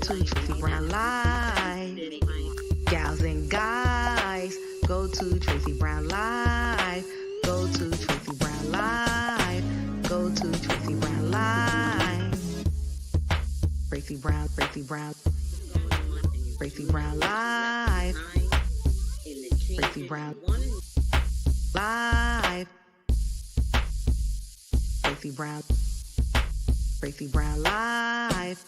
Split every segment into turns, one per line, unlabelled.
to Tracey Brown Live. Gals and guys, go to Tracey Brown Live. Go to Tracey Brown Live. Go to Tracey Brown Live. Tracey Brown, Tracey Brown. Tracey Brown Live. Tracey Brown Live. Tracey Brown. Tracey Brown Live.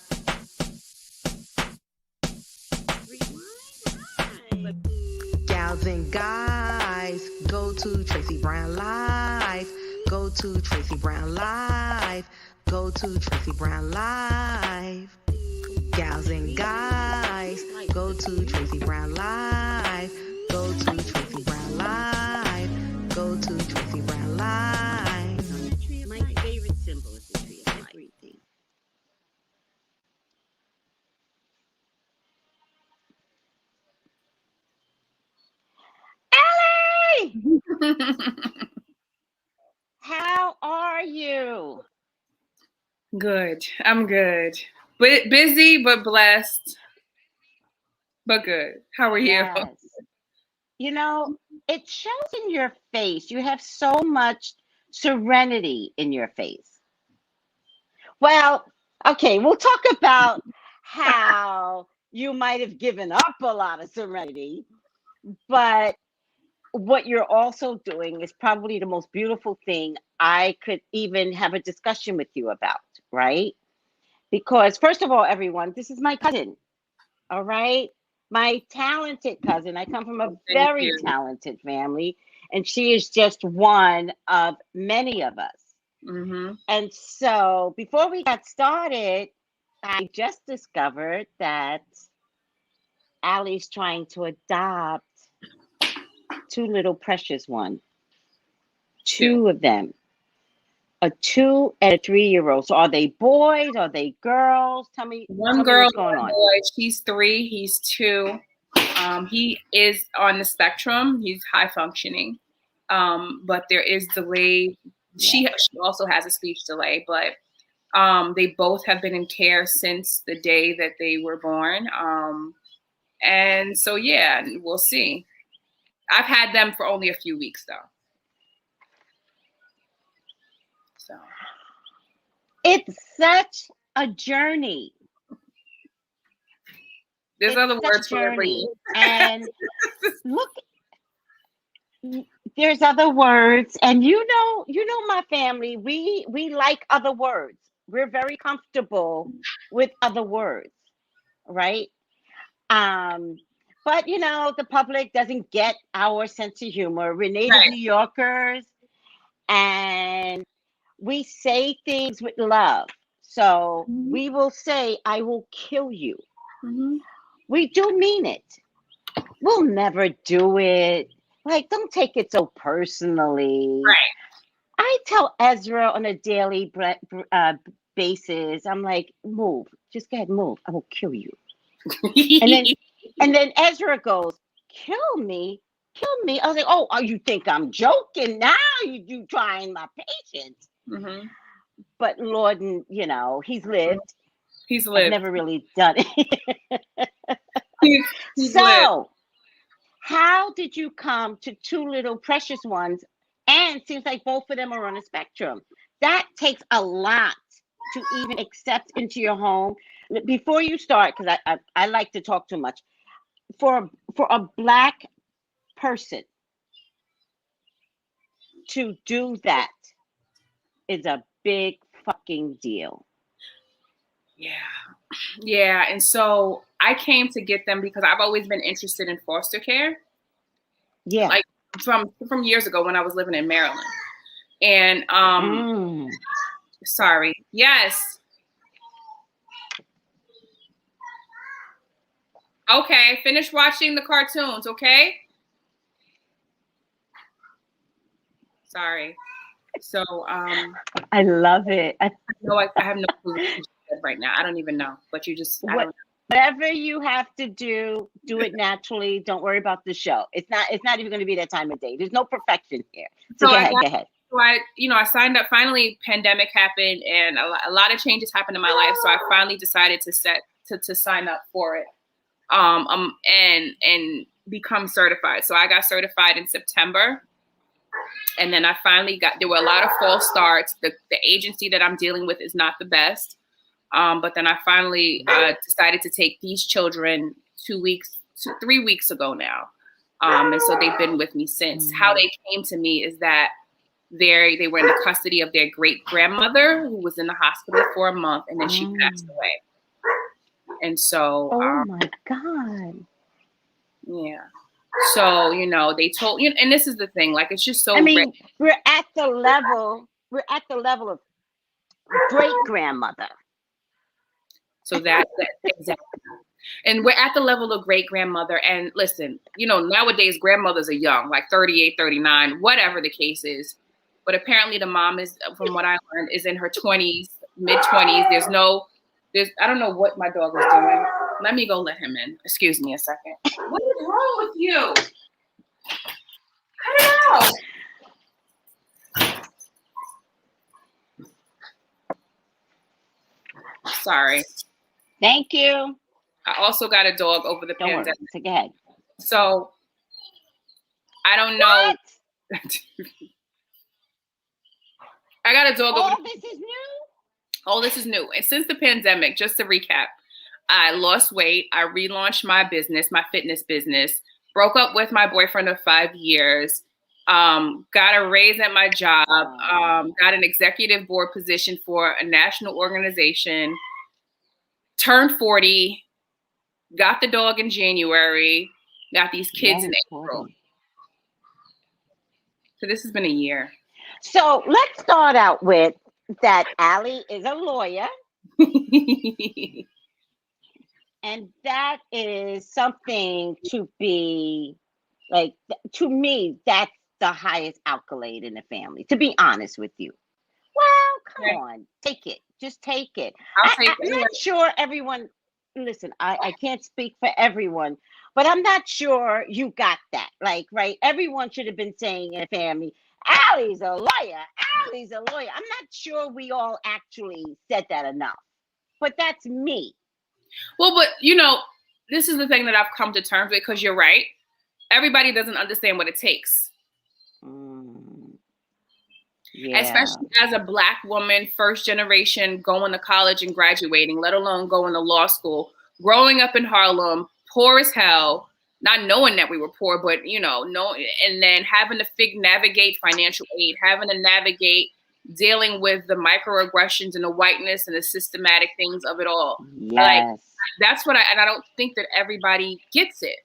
Gals and guys, go to Tracey Brown Live. Go to Tracey Brown Live. Go to Tracey Brown Live. Gals and guys, go to Tracey Brown Live. Go to Tracey Brown Live. Go to Tracey Brown Live.
My favorite symbol is the tree of everything. Ellie! How are you?
Good. I'm good. Busy, but blessed. But good. How are you?
Yes. You know, it shows in your face. You have so much serenity in your face. Well, okay, we'll talk about how you might have given up a lot of serenity, but what you're also doing is probably the most beautiful thing I could even have a discussion with you about, right? Because first of all, everyone, this is my cousin, all right? My talented cousin. I come from a very talented family, and she is just one of many of us.
Mm-hmm.
And so before we got started, I just discovered that Allie's trying to adopt two little precious ones. Two of them. A 2 and a 3-year-old. So are they boys? Are they girls? Tell me.
One girl,
what's going on.
Boy. She's 3. He's 2. He is on the spectrum. He's high functioning, but there is delay. She also has a speech delay, but they both have been in care since the day that they were born. And so, yeah, we'll see. I've had them for only a few weeks, though. So
it's such a journey.
There's other words for everything.
And look, there's other words, and you know my family. We like other words. We're very comfortable with other words, right? But you know, the public doesn't get our sense of humor. We're native New Yorkers, and we say things with love. So we will say, I will kill you. Mm-hmm. We do mean it. We'll never do it. Like, don't take it so personally.
Right. I
tell Ezra on a daily basis, I'm like, move. Just go ahead, move. I will kill you. and then Ezra goes, kill me? Kill me? I was like, oh, you think I'm joking? Now you trying my patience. Mm-hmm. But Lord, you know, he's lived. I've never really done it. he's so lived. How did you come to 2 little precious ones? And it seems like both of them are on a spectrum. That takes a lot to even accept into your home. Before you start, because I like to talk too much, for a Black person to do that is a big fucking deal.
Yeah. And so I came to get them because I've always been interested in foster care. Yeah. Like from years ago when I was living in Maryland. And sorry. Yes. Okay, finish watching the cartoons, okay? Sorry. So
I love it.
I have no clue right now. I don't even know. But you just
whatever you have to do it naturally. Don't worry about the show. It's not even going to be that time of day. There's no perfection here. So go ahead.
So I signed up. Finally, pandemic happened, and a lot of changes happened in my life. So I finally decided to to sign up for it, and become certified. So I got certified in September, and then I finally there were a lot of false starts. The agency that I'm dealing with is not the best, but then I finally decided to take these children 3 weeks ago now, and so they've been with me since. How they came to me is that they were in the custody of their great grandmother, who was in the hospital for a month, and then she passed away. And so,
oh my God.
Yeah. So, they told you, and this is the thing, like, it's just so.
I mean, we're at the level of great grandmother.
So that exactly. And we're at the level of great grandmother. And listen, nowadays grandmothers are young, like 38, 39, whatever the case is. But apparently the mom is, from what I learned, is in her 20s, mid 20s. I don't know what my dog is doing. Let me go let him in. Excuse me a second. What is wrong with you? Cut it out. Sorry.
Thank you.
I also got a dog over the pandemic.
So go ahead.
So I don't know. I got a dog over.
This is new?
Oh, this is new. And since the pandemic, just to recap, I lost weight. I relaunched my business, my fitness business, broke up with my boyfriend of 5 years, got a raise at my job, got an executive board position for a national organization, turned 40, got the dog in January, got these kids in April. So this has been a year.
So let's start out with that Allie is a lawyer. And that is something to be like, to me, that's the highest accolade in the family, to be honest with you. Well, come on, take it. Just take it. I'm not sure everyone, listen, I can't speak for everyone, but I'm not sure you got that. Like, right? Everyone should have been saying in the family, Allie's a lawyer. Allie's a lawyer. I'm not sure we all actually said that enough, but that's me.
Well, but this is the thing that I've come to terms with, because you're right. Everybody doesn't understand what it takes.
Yeah.
Especially as a Black woman, first generation, going to college and graduating, let alone going to law school, growing up in Harlem, poor as hell, not knowing that we were poor, but and then having to navigate financial aid, having to navigate dealing with the microaggressions and the whiteness and the systematic things of it all.
Yes.
Like, that's what I don't think that everybody gets it.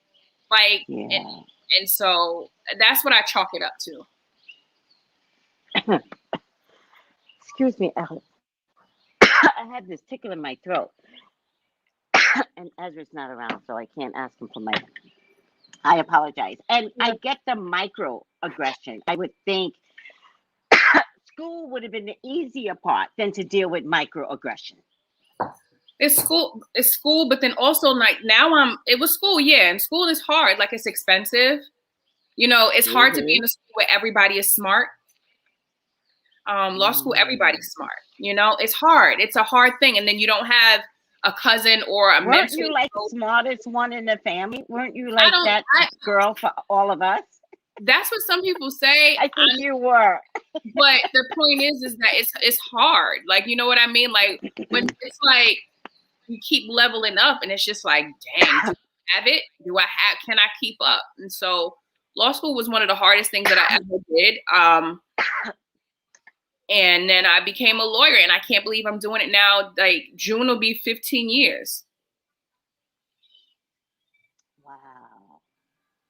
Like, and so that's what I chalk it up to.
Excuse me, Alex. I have this tickle in my throat. And Ezra's not around, so I can't ask him for my. I apologize. And I get the microaggression. I would think school would have been the easier part than to deal with microaggression.
It's school, but then also like now it was school, yeah, and school is hard. Like, it's expensive. It's hard to be in a school where everybody is smart. Law school, everybody's smart. It's hard. It's a hard thing, and then you don't have a cousin or a mentor.
Weren't you like the smartest one in the family? Weren't you like that girl for all of us?
That's what some people say.
I think you were.
But the point is that it's hard. Like, you know what I mean? Like, when it's like you keep leveling up, and it's just like, dang, do I have it? Can I keep up? And so law school was one of the hardest things that I ever did. And then I became a lawyer, and I can't believe I'm doing it now. Like, June will be 15 years.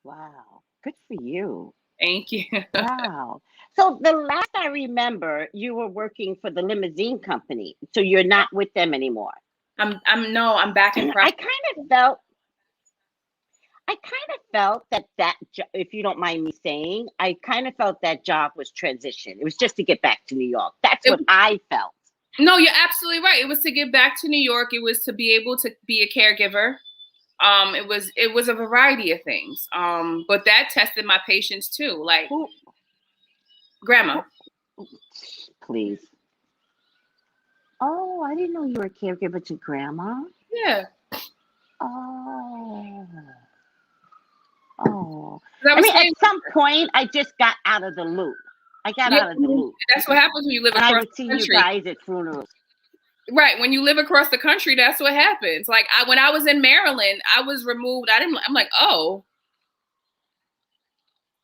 Wow. Good for you.
Thank you.
Wow. So the last I remember, you were working for the limousine company. So you're not with them anymore.
I'm back in practice.
I kind of felt that if you don't mind me saying, I kind of felt that job was transition. It was just to get back to New York. That's what I felt.
No, you're absolutely right. It was to get back to New York. It was to be able to be a caregiver. It was a variety of things. But that tested my patience too. Like, grandma.
Please. Oh, I didn't know you were a caregiver to grandma.
Yeah.
Oh. Oh.
I mean,
at some point, I just got out of the loop. I got out of the loop.
That's what happens when you live
and
across
I would see
the country.
You guys at funerals.
Right. When you live across the country, that's what happens. Like when I was in Maryland, I was removed. I'm like, oh.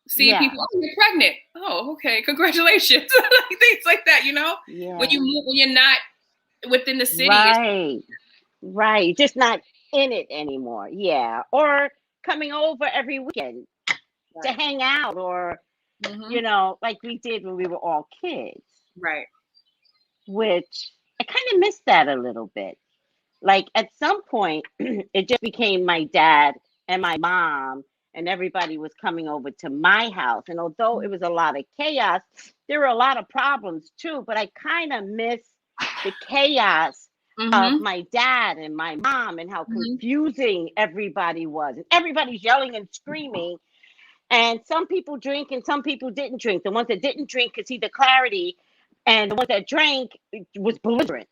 See people, oh, you're pregnant. Oh, okay. Congratulations. Things like that, you know?
Yeah.
When you're not within the city.
Right. Right. Just not in it anymore. Yeah. Or coming over every weekend to hang out or, you know, like we did when we were all kids.
Right.
Which I kind of missed that a little bit. Like at some point, it just became my dad and my mom, and everybody was coming over to my house. And although it was a lot of chaos, there were a lot of problems too. But I kind of miss the chaos of my dad and my mom and how confusing everybody was. And everybody's yelling and screaming. And some people drink and some people didn't drink. The ones that didn't drink could see the clarity. And the ones that drank was belligerent.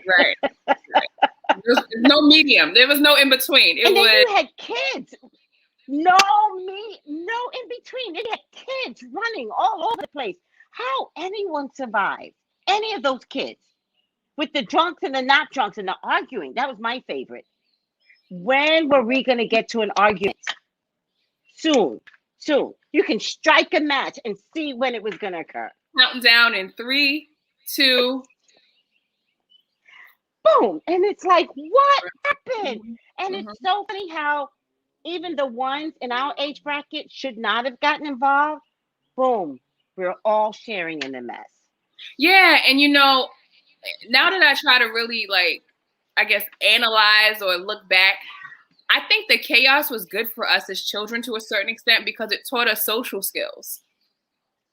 Right. There's no medium. There was no in between.
And then you had kids. No in between. They had kids running all over the place. How anyone survived? Any of those kids? With the drunks and the not drunks and the arguing. That was my favorite. When were we going to get to an argument? Soon. You can strike a match and see when it was going to occur.
Counting down in 3, 2.
Boom. And it's like, what happened? And it's so funny how even the ones in our age bracket should not have gotten involved. Boom. We're all sharing in the mess.
Yeah. And you know, now that I try to really analyze or look back, I think the chaos was good for us as children to a certain extent because it taught us social skills.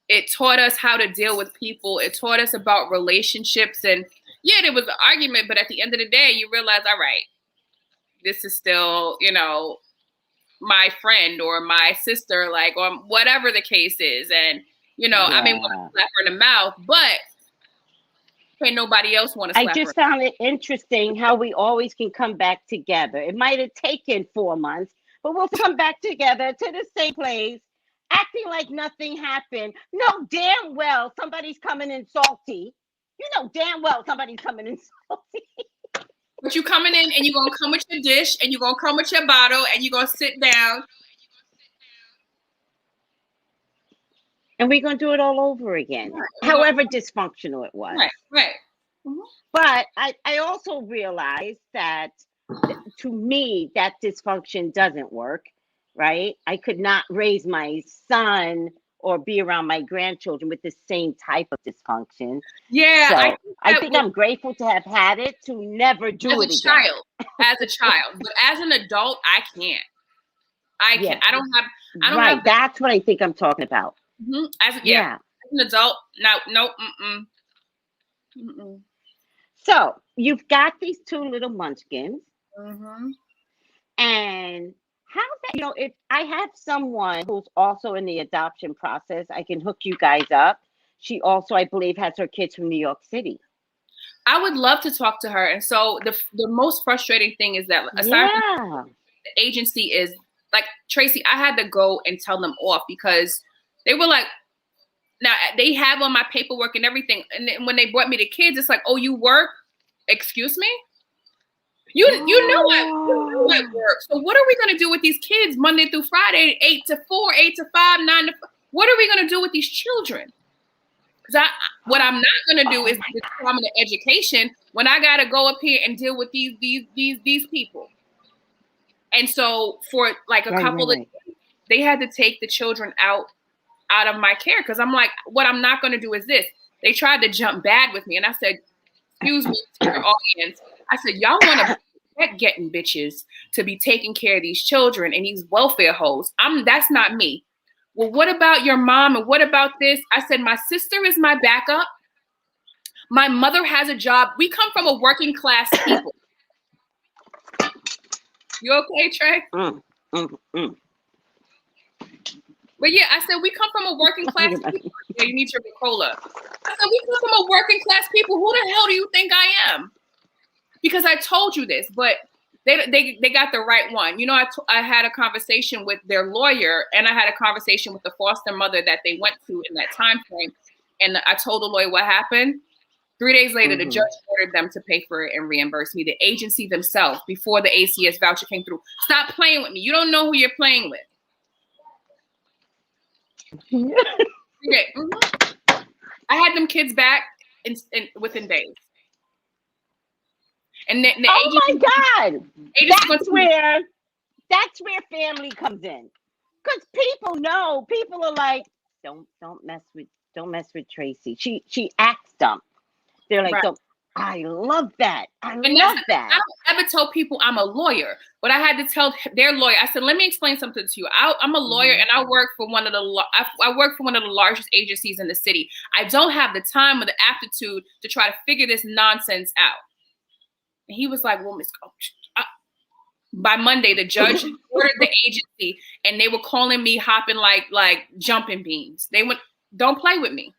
It taught us how to deal with people. It taught us about relationships. And yeah, there was an argument, but at the end of the day, you realize, all right, this is still, you know, my friend or my sister, or whatever the case is. And, you know, I may want to slap her in the mouth, but ain't nobody else want to slap her.
I just found it interesting how we always can come back together. It might have taken 4 months, but we'll come back together to the same place, acting like nothing happened. No, damn well somebody's coming in salty. You know damn well somebody's coming in salty.
But you coming in and you're going to come with your dish and you're going to come with your bottle and you're going to sit down.
And we're going to do it all over again, however dysfunctional it was.
Right.
But I also realized that to me, that dysfunction doesn't work, right? I could not raise my son or be around my grandchildren with the same type of dysfunction.
Yeah.
So I think I'm grateful to have had it to never do it again.
As a child. But as an adult, I can't. I can't. I don't have.
Right. That's what I think I'm talking about.
As an adult, no.
So you've got these 2 little munchkins. And how's that? You know, if I have someone who's also in the adoption process, I can hook you guys up. She also, I believe, has her kids from New York City.
I would love to talk to her. And so the most frustrating thing is that aside from the agency is like, Tracy, I had to go and tell them off because they were like, now they have on my paperwork and everything. And then when they brought me the kids, it's like, oh, you work? Excuse me? You know I work. So what are we going to do with these kids Monday through Friday, 8 to 4, 8 to 5, 9 to 5? What are we going to do with these children? Because what I'm not going to do is become an education when I got to go up here and deal with these people. And so for like a couple of days, they had to take the children out of my care because I'm like, what I'm not going to do is this. They tried to jump bad with me. And I said, excuse me to your audience. I said, y'all want to getting bitches to be taking care of these children and these welfare hoes. That's not me. Well, what about your mom? And what about this? I said, my sister is my backup. My mother has a job. We come from a working class people. You okay, Trey? But yeah, I said, we come from a working class people. Yeah, you need your Ricola. I said, we come from a working class people. Who the hell do you think I am? Because I told you this, but They got the right one. You know, I had a conversation with their lawyer, and I had a conversation with the foster mother that they went to in that time frame. And I told the lawyer what happened. 3 days later, the judge ordered them to pay for it and reimburse me. The agency themselves, before the ACS voucher came through. Stop playing with me. You don't know who you're playing with. Okay. I had them kids back within days. And the
oh my God, that's where family comes in, because people know. People are like, don't mess with Tracey. She acts dumb. They're like, right. I love that. I love that.
I don't ever tell people I'm a lawyer, but I had to tell their lawyer. I said, let me explain something to you. I'm a lawyer, and I work for one of the largest agencies in the city. I don't have the time or the aptitude to try to figure this nonsense out. And he was like, well, Miss Coach. By Monday, the judge ordered the agency, and they were calling me hopping like jumping beans. They went, don't play with me.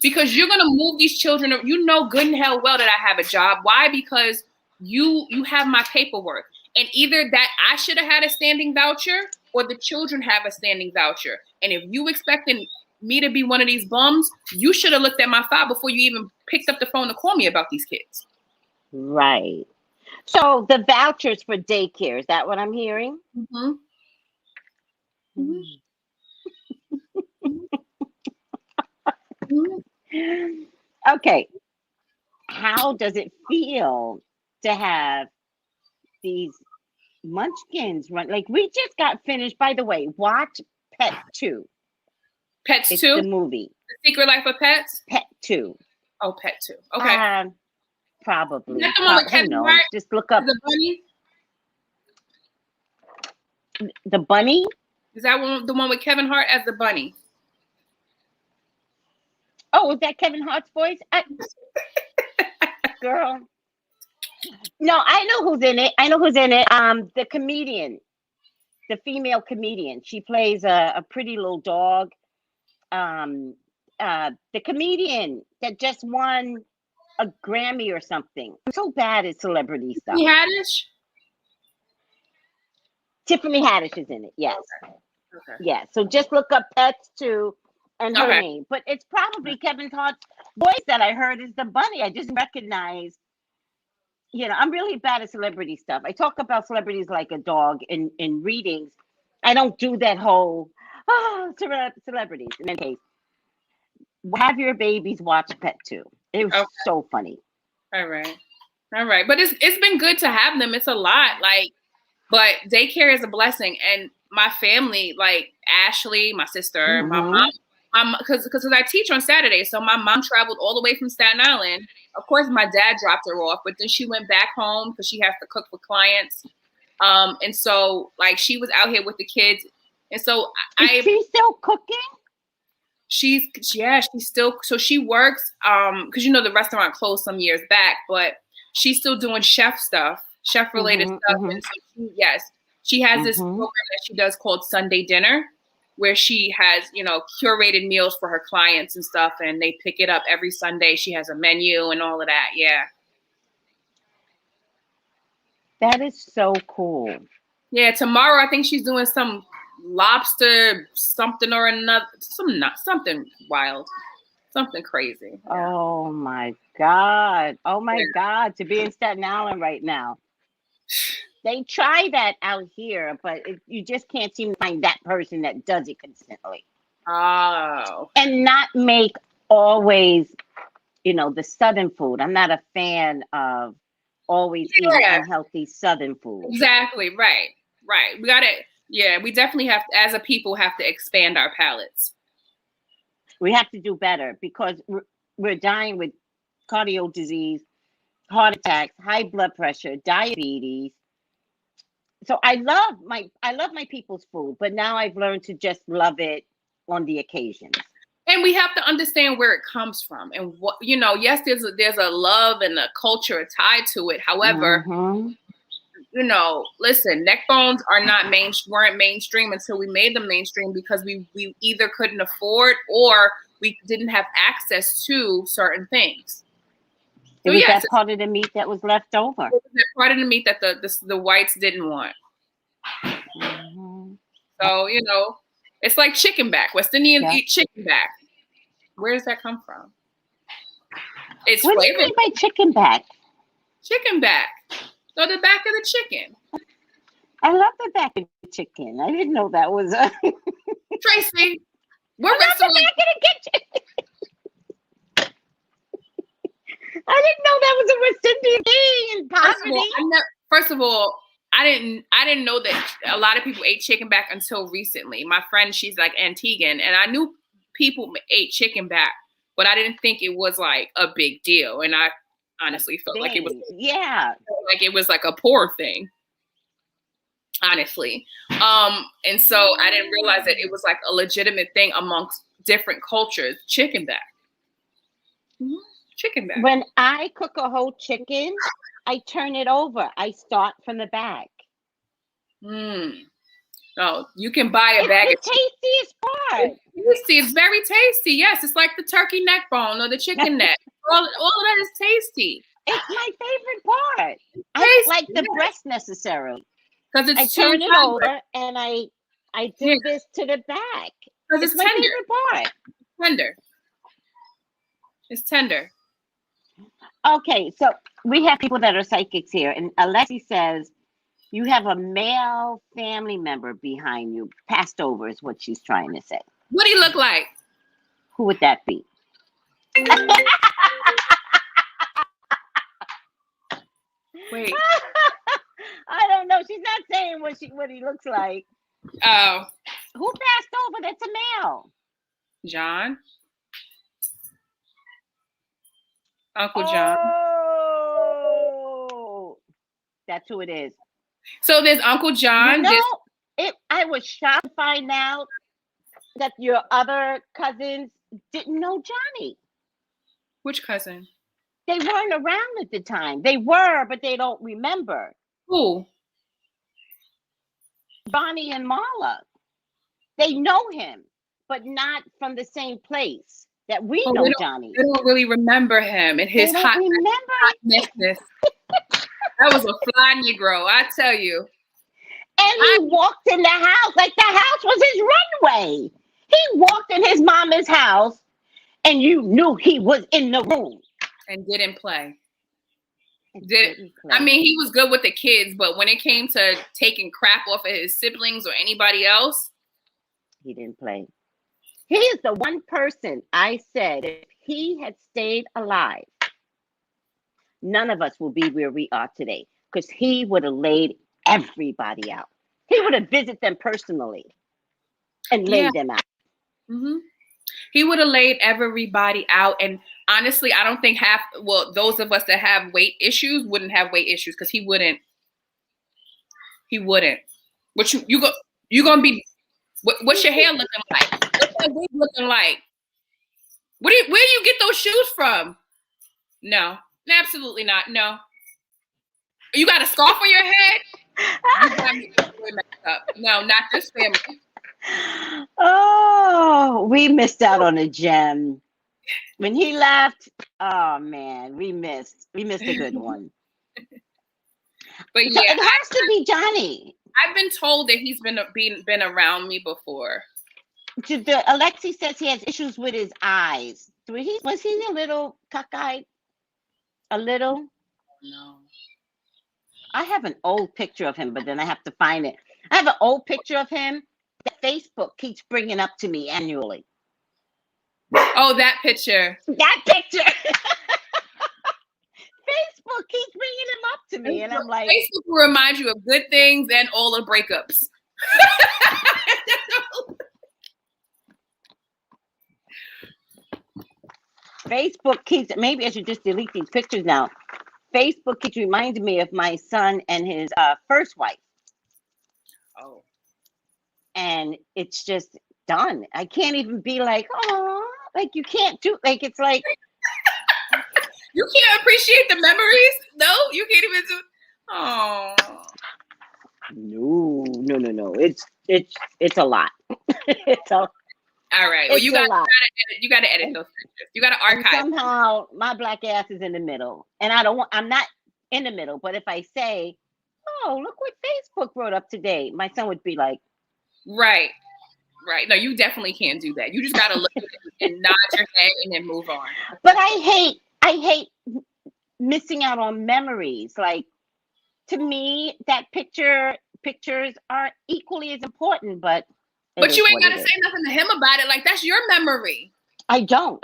Because you're gonna move these children. You know good and hell well that I have a job. Why? Because you have my paperwork, and either that I should have had a standing voucher, or the children have a standing voucher. And if you expecting me to be one of these bums, you should have looked at my file before you even picked up the phone to call me about these kids.
Right. So the vouchers for daycare, is that what I'm hearing? Mm-hmm. Okay. How does it feel to have these munchkins run? Like, we just got finished, by the way, watch Pet 2.
Pets
it's
2?
The movie.
The Secret Life of Pets?
Pet 2.
Oh, Pet 2. Okay.
Probably.
Is that the one with Kevin Hart?
Just look up.
The bunny?
The bunny?
Is that the one with Kevin Hart as the bunny?
Oh, is that Kevin Hart's voice? Girl. No, I know who's in it. The comedian. The female comedian. She plays a pretty little dog. The comedian that just won a Grammy or something. I'm so bad at celebrity stuff. Tiffany Haddish is in it. Yes. Okay. Yeah. So just look up Pets 2 and her name. But it's probably Kevin Hart's voice that I heard is the bunny. I just recognize. You know, I'm really bad at celebrity stuff. I talk about celebrities like a dog in readings. I don't do that whole celebrities. In any case, have your babies watch Pet 2. It was so funny.
All right. But it's been good to have them. It's a lot. But daycare is a blessing. And my family, like Ashley, my sister, my mom, because I teach on Saturday. So my mom traveled all the way from Staten Island. Of course, my dad dropped her off, but then she went back home because she has to cook for clients. And so like she was out here with the kids. And so
Is she still cooking?
She's still, so she works, because the restaurant closed some years back, but she's still doing chef related stuff. And so she has this program that she does called Sunday Dinner, where she has, curated meals for her clients and stuff, and they pick it up every Sunday. She has a menu and all of that. Yeah.
That is so cool.
Yeah. Tomorrow, I think she's doing some lobster something or another, something wild, something crazy.
Yeah. Oh my God. To be in Staten Island right now. They try that out here, but you just can't seem to find that person that does it consistently.
Oh.
And not make always, the Southern food. I'm not a fan of always eating unhealthy Southern food.
Exactly. Right. We got it. Yeah, we definitely have to, as a people, have to expand our palates.
We have to do better because we're dying with cardio disease, heart attacks, high blood pressure, diabetes. So I love my people's food, but now I've learned to just love it on the occasions.
And we have to understand where it comes from, and what yes, there's a love and a culture tied to it. However, listen, neck bones weren't mainstream until we made them mainstream because we either couldn't afford or we didn't have access to certain things.
It was that part of the meat that was left over.
It was that part of the meat that the whites didn't want.
Mm-hmm.
So, you know, it's like chicken back. West Indians eat chicken back. Where does that come from? It's
what do you mean by chicken back?
Chicken back. So the back of the chicken.
I love the back of the chicken. I didn't know that was a
Tracey, we're
the back of the kitchen. I didn't know that was a West Indian thing in poverty.
First of all, I didn't know that a lot of people ate chicken back until recently. My friend, she's like Antiguan, and I knew people ate chicken back, but I didn't think it was like a big deal. And I honestly felt like it was like it was like a poor thing. Honestly. And so I didn't realize that it was like a legitimate thing amongst different cultures. Chicken back. Mm-hmm. Chicken back.
When I cook a whole chicken, I turn it over. I start from the back.
Oh, you can buy a bag.
It's the tastiest part.
It's very tasty. Yes, it's like the turkey neck bone or the chicken neck. All of that is tasty.
It's my favorite part. I don't like the breast necessarily.
Because I
turn it over and I do this to the back.
Because it's
my
tender.
favorite part.
Tender. It's tender.
Okay, so we have people that are psychics here, and Alexi says you have a male family member behind you. Passed over is what she's trying to say.
What do you look like?
Who would that be?
Wait.
I don't know. She's not saying what he looks like.
Oh.
Who passed over? That's a male.
John. Uncle John.
Oh, that's who it is.
So there's Uncle John.
You know, I was shocked to find out that your other cousins didn't know Johnny.
Which cousin?
They weren't around at the time. They were, but they don't remember.
Who?
Bonnie and Marla. They know him, but not from the same place that we know Johnny.
They don't really remember him and his hotness. That was a fly Negro, I tell you.
And he walked in the house like the house was his runway. He walked in his mama's house and you knew he was in the room.
And didn't play. I mean, he was good with the kids, but when it came to taking crap off of his siblings or anybody else,
he didn't play. He is the one person I said, if he had stayed alive, none of us will be where we are today, because he would have laid everybody out. He would have visited them personally and laid them out.
Mm-hmm. He would have laid everybody out. And honestly, I don't think those of us that have weight issues wouldn't have weight issues, because he wouldn't. What you gonna be? What's your hair looking like? What's that wig looking like? Where do you get those shoes from? No, absolutely not. No. You got a scarf on your head? You got me messed up. No, not this family.
Oh, we missed out on a gem. When he left, oh man, we missed a good one.
But yeah,
it has to be Johnny.
I've been told that he's been around me before.
Alexi says he has issues with his eyes. Was he a little cockeyed? A little?
No.
I have an old picture of him, but then I have to find it. I have an old picture of him that Facebook keeps bringing up to me annually.
Oh, that picture.
That picture. Facebook keeps bringing him up to me, and I'm like,
Facebook will remind you of good things and all the breakups.
Facebook keeps, maybe I should just delete these pictures now. Facebook keeps reminding me of my son and his first wife.
Oh.
And it's just done. I can't even be like, oh, like you can't do, like it's like.
You can't appreciate the memories? No, you can't even do. Oh.
No. It's a lot.
All right. Well,
It's a lot.
you gotta edit those pictures. You gotta
And
archive.
somehow my black ass is in the middle, and I'm not in the middle. But if I say, "Oh, look what Facebook wrote up today," my son would be like,
Right. Right. No, you definitely can't do that. You just gotta look at it and nod your head and then move on.
but I hate missing out on memories. Like, to me, that pictures are equally as important, but
you ain't gotta say nothing to him about it. Like, that's your memory.
I don't.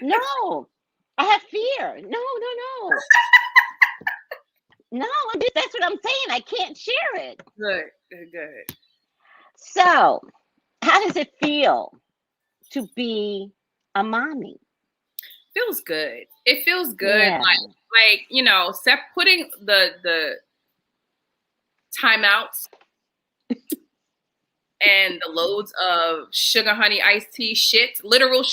No, I have fear. No. No, that's what I'm saying. I can't share it.
Good.
So, how does it feel to be a mommy?
Feels good. It feels good.
Yeah.
Like, you know, putting the timeouts and the loads of sugar, honey, iced tea shit, literal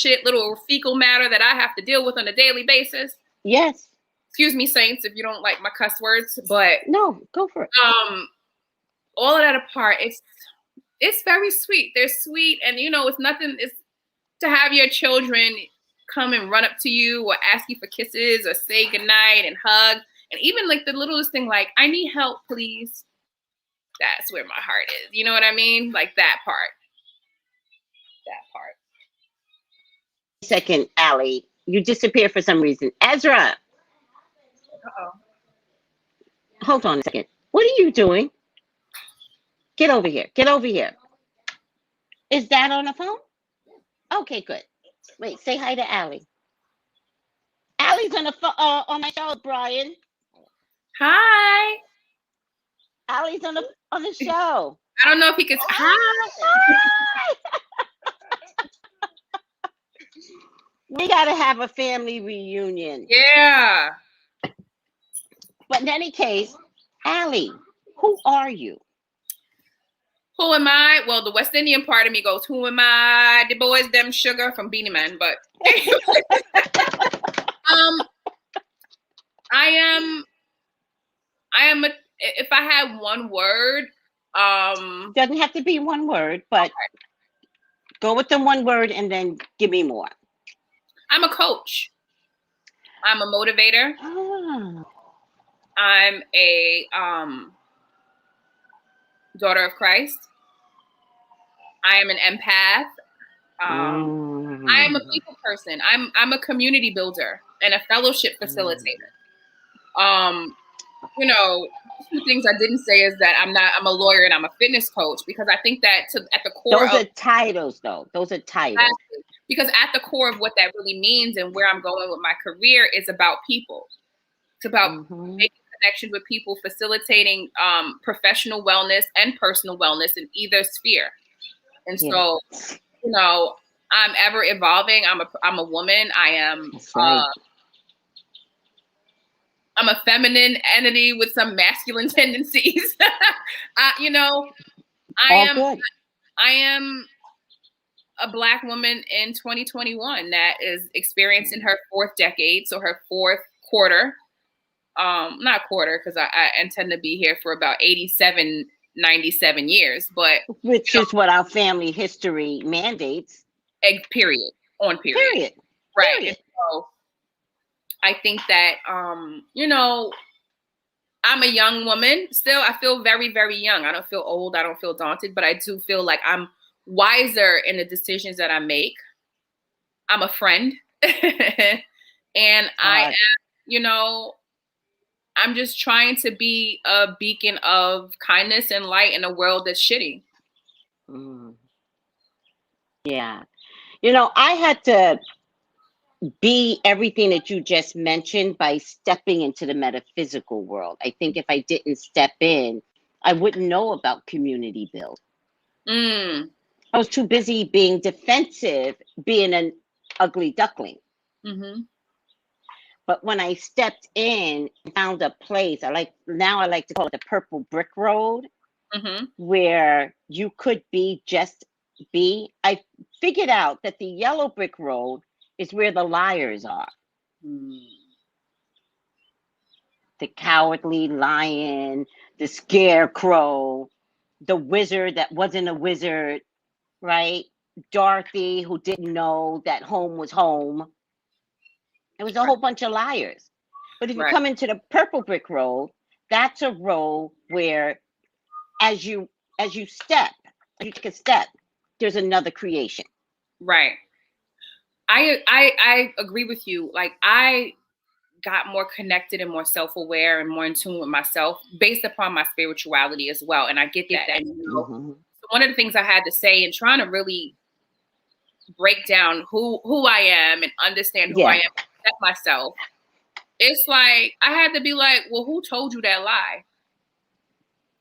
fecal matter that I have to deal with on a daily basis.
Yes.
Excuse me, saints, if you don't like my cuss words, but
no, go for it.
All of that apart, it's very sweet. They're sweet, and you know, it's to have your children come and run up to you or ask you for kisses or say goodnight and hug, and even like the littlest thing, like, I need help, please. That's where my heart is. You know what I mean? Like that part.
Second, Allie, you disappeared for some reason. Ezra.
Uh-oh.
Hold on a second. What are you doing? Get over here. Is Dad on the phone? Okay, good. Wait, say hi to Allie. Allie's on the on my show, Brian.
Hi.
Allie's on the show.
I don't know if he can. Hi.
We gotta have a family reunion.
Yeah.
But in any case, Allie, who are you?
Who am I? Well, the West Indian part of me goes, who am I? The boys, them sugar from Beanie Man. But I am if I had one word,
doesn't have to be one word, but go with the one word and then give me more.
I'm a coach. I'm a motivator. I'm a daughter of Christ. I am an empath. I am a people person. I'm a community builder and a fellowship facilitator. You know, two things I didn't say is that I'm a lawyer and I'm a fitness coach, because I think that at the core
those are titles, though. Those are titles.
Exactly. Because at the core of what that really means and where I'm going with my career is about people. It's about making connections with people, facilitating professional wellness and personal wellness in either sphere. And so, you know, I'm ever evolving. I'm a woman. I am. I'm a feminine entity with some masculine tendencies. You know, I am a Black woman in 2021 that is experiencing her fourth decade, so her fourth quarter. Not quarter, because I intend to be here for about 87, 97 years, but
which is what our family history mandates.
Period. On period. Right. Period. So I think that you know, I'm a young woman still. I feel very, very young. I don't feel old. I don't feel daunted, but I do feel like I'm wiser in the decisions that I make. I'm a friend. And I am, you know, I'm just trying to be a beacon of kindness and light in a world that's shitty.
Yeah. You know, I had to be everything that you just mentioned by stepping into the metaphysical world. I think if I didn't step in, I wouldn't know about community build. I was too busy being defensive, being an ugly duckling. But when I stepped in and found a place, I like to call it the purple brick road, where you could be just be. I figured out that the yellow brick road is where the liars are. The cowardly lion, the scarecrow, the wizard that wasn't a wizard, right? Dorothy who didn't know that home was home. It was a whole bunch of liars. But if you come into the purple brick road, that's a road where as you take a step, there's another creation.
Right. I agree with you. Like, I got more connected and more self-aware and more in tune with myself based upon my spirituality as well. And I get that. And you know, one of the things I had to say in trying to really break down who I am and understand who I am, accept myself, it's like I had to be like, well, who told you that lie?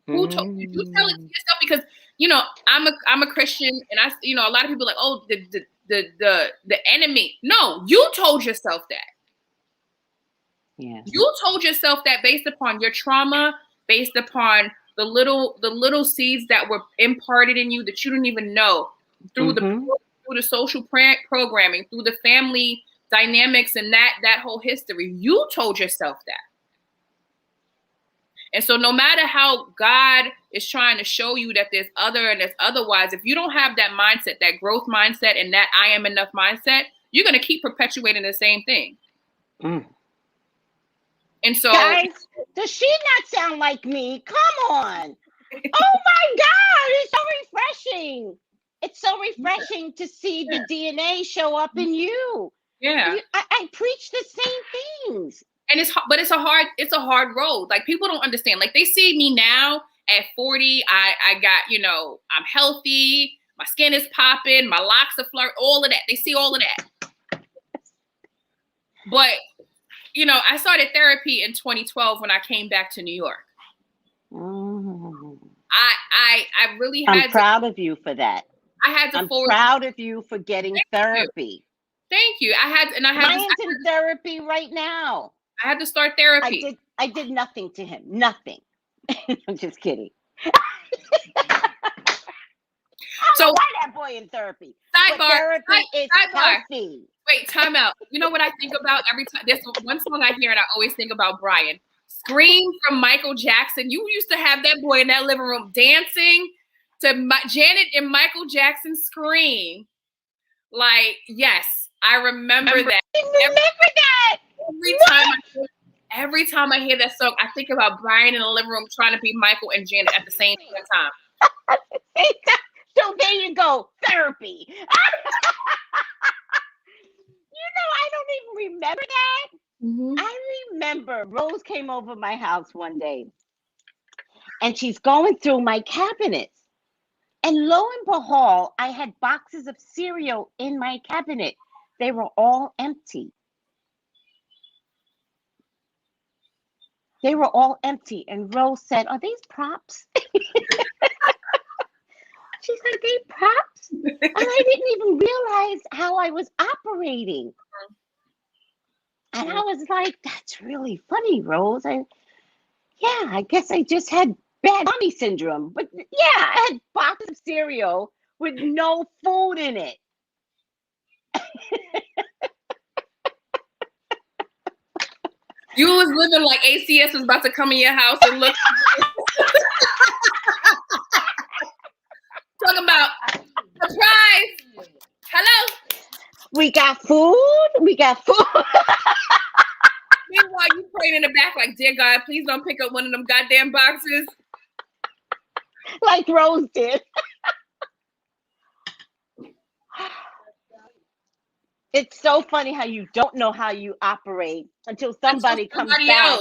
Who told you? You tell it to yourself, because you know I'm a Christian, and I, you know, a lot of people are like, oh, the enemy. No, you told yourself that.
Yeah.
You told yourself that based upon your trauma, based upon the little seeds that were imparted in you that you didn't even know through the social programming, through the family dynamics and that whole history. You told yourself that. And so no matter how God is trying to show you that there's other and there's otherwise, if you don't have that mindset, that growth mindset and that I am enough mindset, you're going to keep perpetuating the same thing. And so,
guys, does she not sound like me? Come on. Oh my God, it's so refreshing. It's so refreshing to see the DNA show up in you.
Yeah.
I preach the same things. And
it's a hard road. Like, people don't understand. Like, they see me now at 40. I got, you know, I'm healthy. My skin is popping. My locks are flirt. All of that. They see all of that. But, you know, I started therapy in 2012 when I came back to New York. I really had.
I'm proud of you for that.
I'm
proud of you for getting therapy.
Thank you.
Mine's in therapy right now.
I had to start therapy.
I did nothing to him. Nothing. I'm just kidding. So why that boy in therapy? Therapy is healthy.
Wait, time out. You know what I think about every time? There's one song I hear and I always think about Brian. Scream from Michael Jackson. You used to have that boy in that living room dancing to Janet and Michael Jackson Scream. Like, yes, I remember that. Every time I hear that song, I think about Brian in the living room trying to be Michael and Janet at the same time.
So there you go, therapy. You know, I don't even remember that. I remember Rose came over my house one day, and she's going through my cabinets. And lo and behold, I had boxes of cereal in my cabinet. They were all empty. They were all empty. And Rose said, "Are these props?" She said, "They props?" And I didn't even realize how I was operating. And I was like, "That's really funny, Rose." I guess I just had bad mommy syndrome. But yeah, I had boxes of cereal with no food in it.
You was living like ACS was about to come in your house and look. Talking about surprise. Hello.
We got food. Meanwhile,
you praying in the back like, "Dear God, please don't pick up one of them goddamn boxes."
Like Rose did. It's so funny how you don't know how you operate until somebody comes back.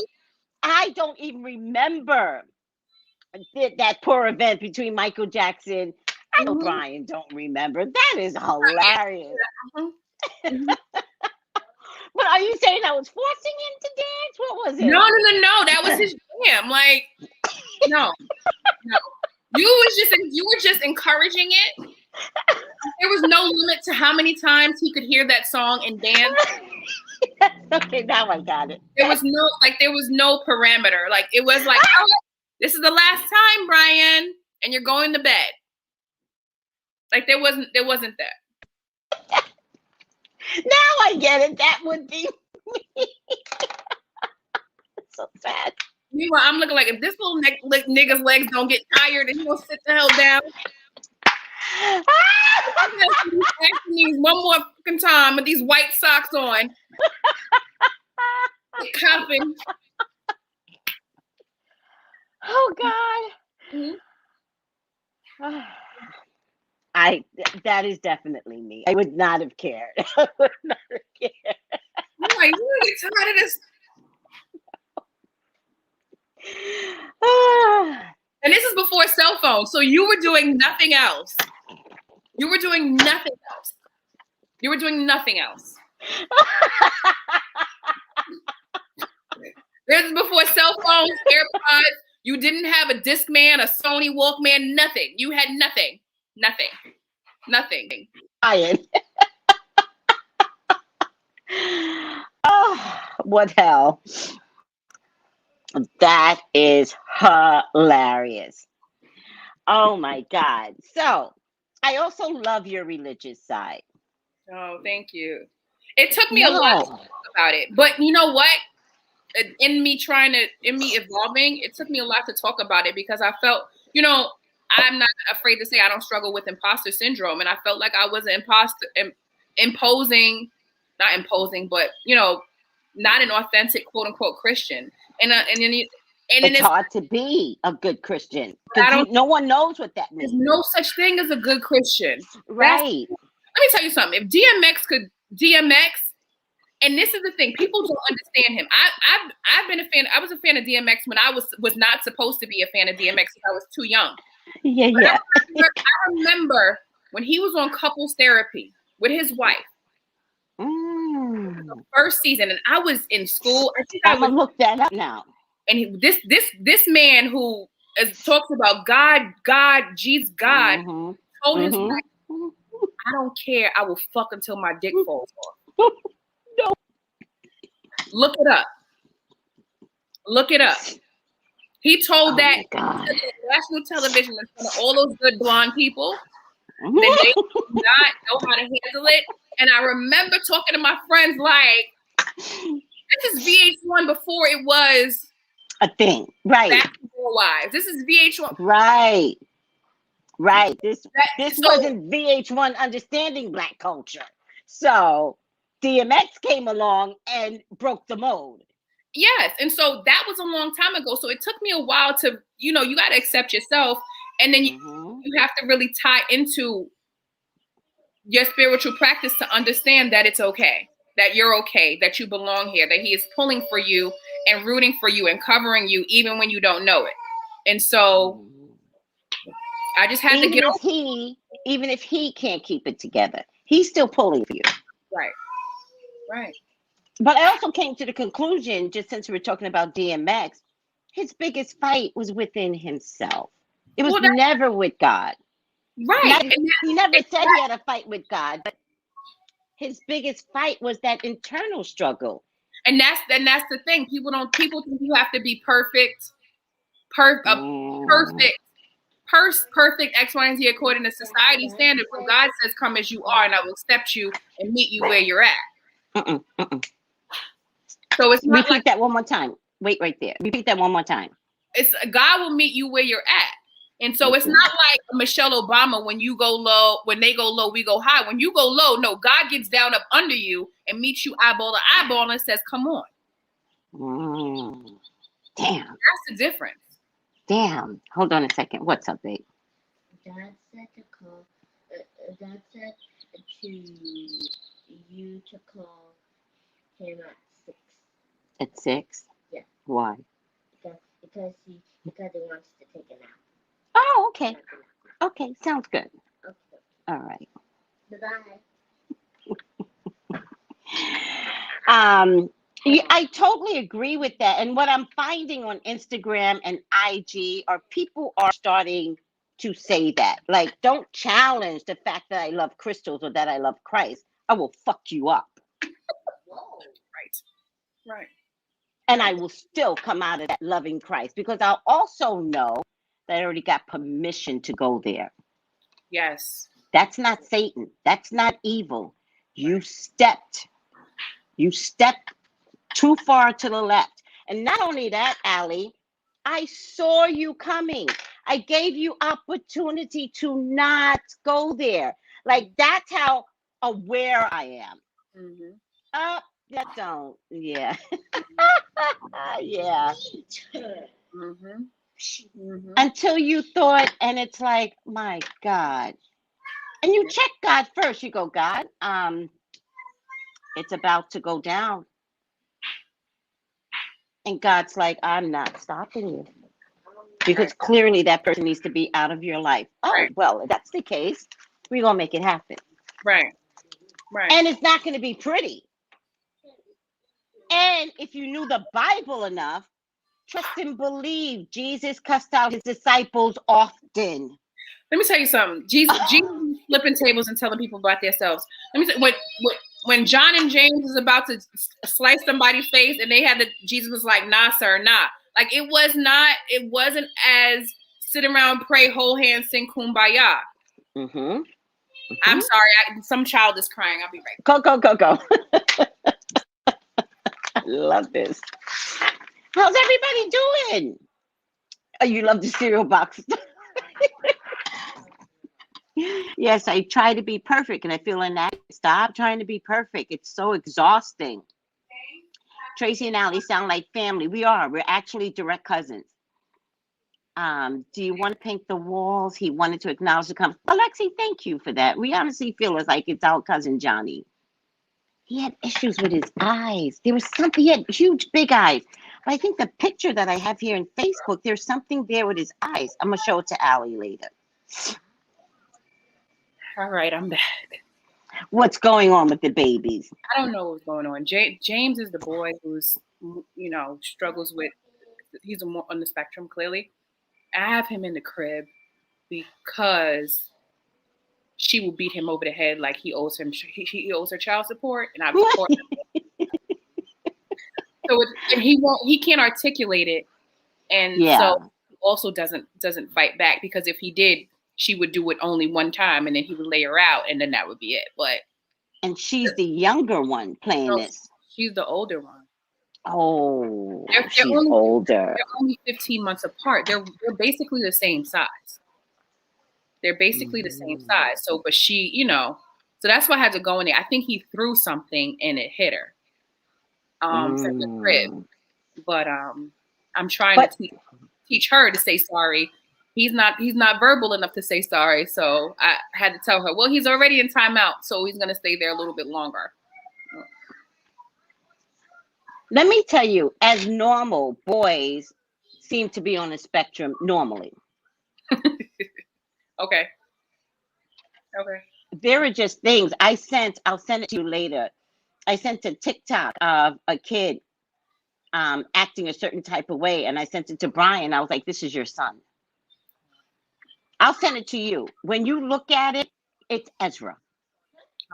I don't even remember that poor event between Michael Jackson. I know Brian don't remember. That is hilarious. But are you saying I was forcing him to dance? What was it?
No. That was his jam. Like, no. You were just encouraging it. There was no limit to how many times he could hear that song and dance.
Okay, now I got it.
There was no parameter. Like, it was like, "Oh, this is the last time, Brian, and you're going to bed." Like, there wasn't that.
Now I get it. That would be me. It's so sad.
Meanwhile, I'm looking like, if this little nigga's legs don't get tired, and he gonna sit the hell down. One more fucking time with these white socks on. Coughing.
Oh God. Mm-hmm. That is definitely me. I would not have cared. I would not have cared.
I'm like, you get tired of this. And this is before cell phones, so you were doing nothing else. You were doing nothing else. You were doing nothing else. This is before cell phones, AirPods. You didn't have a Discman, a Sony Walkman, nothing. You had nothing. Nothing. Nothing.
Oh, what hell? That is hilarious. Oh my God. So I also love your religious side.
Oh, thank you. It took me a lot to talk about it. But you know what? In me evolving, it took me a lot to talk about it because I felt, I'm not afraid to say I don't struggle with imposter syndrome. And I felt like I was an imposter, not imposing, but, not an authentic, quote unquote, Christian.
It's hard to be a good Christian because no one knows what that means.
There's no such thing as a good Christian.
Right.
Let me tell you something. If DMX could DMX, and this is the thing, people don't understand him. I've been a fan. I was a fan of DMX when I was not supposed to be a fan of DMX because I was too young.
Yeah.
I remember when he was on couples therapy with his wife. The first season, and I was in school. I think
I'm gonna look that up now.
And this man who talks about God, Jesus, God, told his wife, I don't care. I will fuck until my dick falls off.
No.
Look it up. Look it up. He told that on national television in front of all those good blonde people that they do not know how to handle it. And I remember talking to my friends like, this is VH1 before it was
a thing. Right.
Basketball Wives. This is VH1.
Right. Right. This wasn't VH1 understanding Black culture. So DMX came along and broke the mold.
Yes. And so that was a long time ago. So it took me a while to, you got to accept yourself. And then you have to really tie into your spiritual practice to understand that it's okay, that you're okay, that you belong here, that he is pulling for you and rooting for you and covering you even when you don't know it. And so I just had to get over.
Even if he can't keep it together, he's still pulling for you.
Right.
But I also came to the conclusion, just since we're talking about DMX, his biggest fight was within himself. It was never with God.
Right.
He never said he had a fight with God, but his biggest fight was that internal struggle.
And that's the thing. People think you have to be perfect, perfect X, Y, and Z according to society standard. But God says, "Come as you are, and I will accept you and meet you where you're at." So it's not
repeat that one more time. Wait right there. Repeat that one more time.
It's God will meet you where you're at. And so it's not like Michelle Obama, when you go low, when they go low, we go high. When you go low, no, God gets down up under you and meets you eyeball to eyeball and says, come on.
Damn.
That's the difference.
Damn. Hold on a second. What's up, babe?
Dad said to call, Dad said to you to call him at 6.
At 6?
Yeah.
Why?
Because he wants to take a nap.
Oh, okay. Okay, sounds good.
Okay.
All right.
Bye-bye.
I totally agree with that. And what I'm finding on Instagram and IG are people are starting to say that. Like, don't challenge the fact that I love crystals or that I love Christ. I will fuck you up.
Whoa.
Right.
And I will still come out of that loving Christ because I'll also know that I already got permission to go there.
Yes.
That's not Satan. That's not evil. You stepped too far to the left. And not only that, Allie, I saw you coming. I gave you opportunity to not go there. Like that's how aware I am.
Mhm.
That don't. Yeah. Yeah.
Mhm. Mhm.
Until you thought, and it's like, my God. And you check God first. You go, God, it's about to go down. And God's like, I'm not stopping you. Because
Right.
clearly that person needs to be out of your life. Oh,
Right.
well, if that's the case, we're going to make it happen.
Right. Right.
And it's not going to be pretty. And if you knew the Bible enough, trust and believe Jesus cussed out his disciples often.
Let me tell you something. Jesus was flipping tables and telling people about themselves. Let me say, when John and James was about to slice somebody's face, and they had Jesus was like, "Nah, sir, nah." Like it wasn't as sit around, pray, hold hands, sing kumbaya.
Mm-hmm.
I'm sorry, some child is crying. I'll be right
back. Go. I love this. How's everybody doing? Oh, you love the cereal box. Yes, I try to be perfect, and I feel inadequate. Stop trying to be perfect. It's so exhausting. Tracy and Allie sound like family. We are. We're actually direct cousins. Do you want to paint the walls? He wanted to acknowledge the comments. Alexi, thank you for that. We honestly feel it's like it's our cousin Johnny. He had issues with his eyes. There was something, he had huge, big eyes. But I think the picture that I have here in Facebook, there's something there with his eyes. I'm going to show it to Allie later.
All right, I'm back.
What's going on with the babies?
I don't know what's going on. James is the boy who's, struggles with, he's more on the spectrum, clearly. I have him in the crib because she will beat him over the head like he owes her child support, and I've support him. And he can't articulate it, and so he also doesn't fight back, because if he did, she would do it only one time, and then he would lay her out, and then that would be it.
And she's the younger one playing this.
She's the older one.
Oh,
she's older. They're only 15 months apart. They're basically the same size. They're basically the same size. So, but she, so that's why I had to go in there. I think he threw something and it hit her from the crib. But I'm trying to teach her to say sorry. He's not verbal enough to say sorry. So I had to tell her, well, he's already in timeout, so he's going to stay there a little bit longer.
Let me tell you, as normal, boys seem to be on the spectrum normally.
Okay.
There are just things I'll send it to you later. I sent a TikTok of a kid acting a certain type of way, and I sent it to Brian. I was like, this is your son. I'll send it to you. When you look at it, it's Ezra.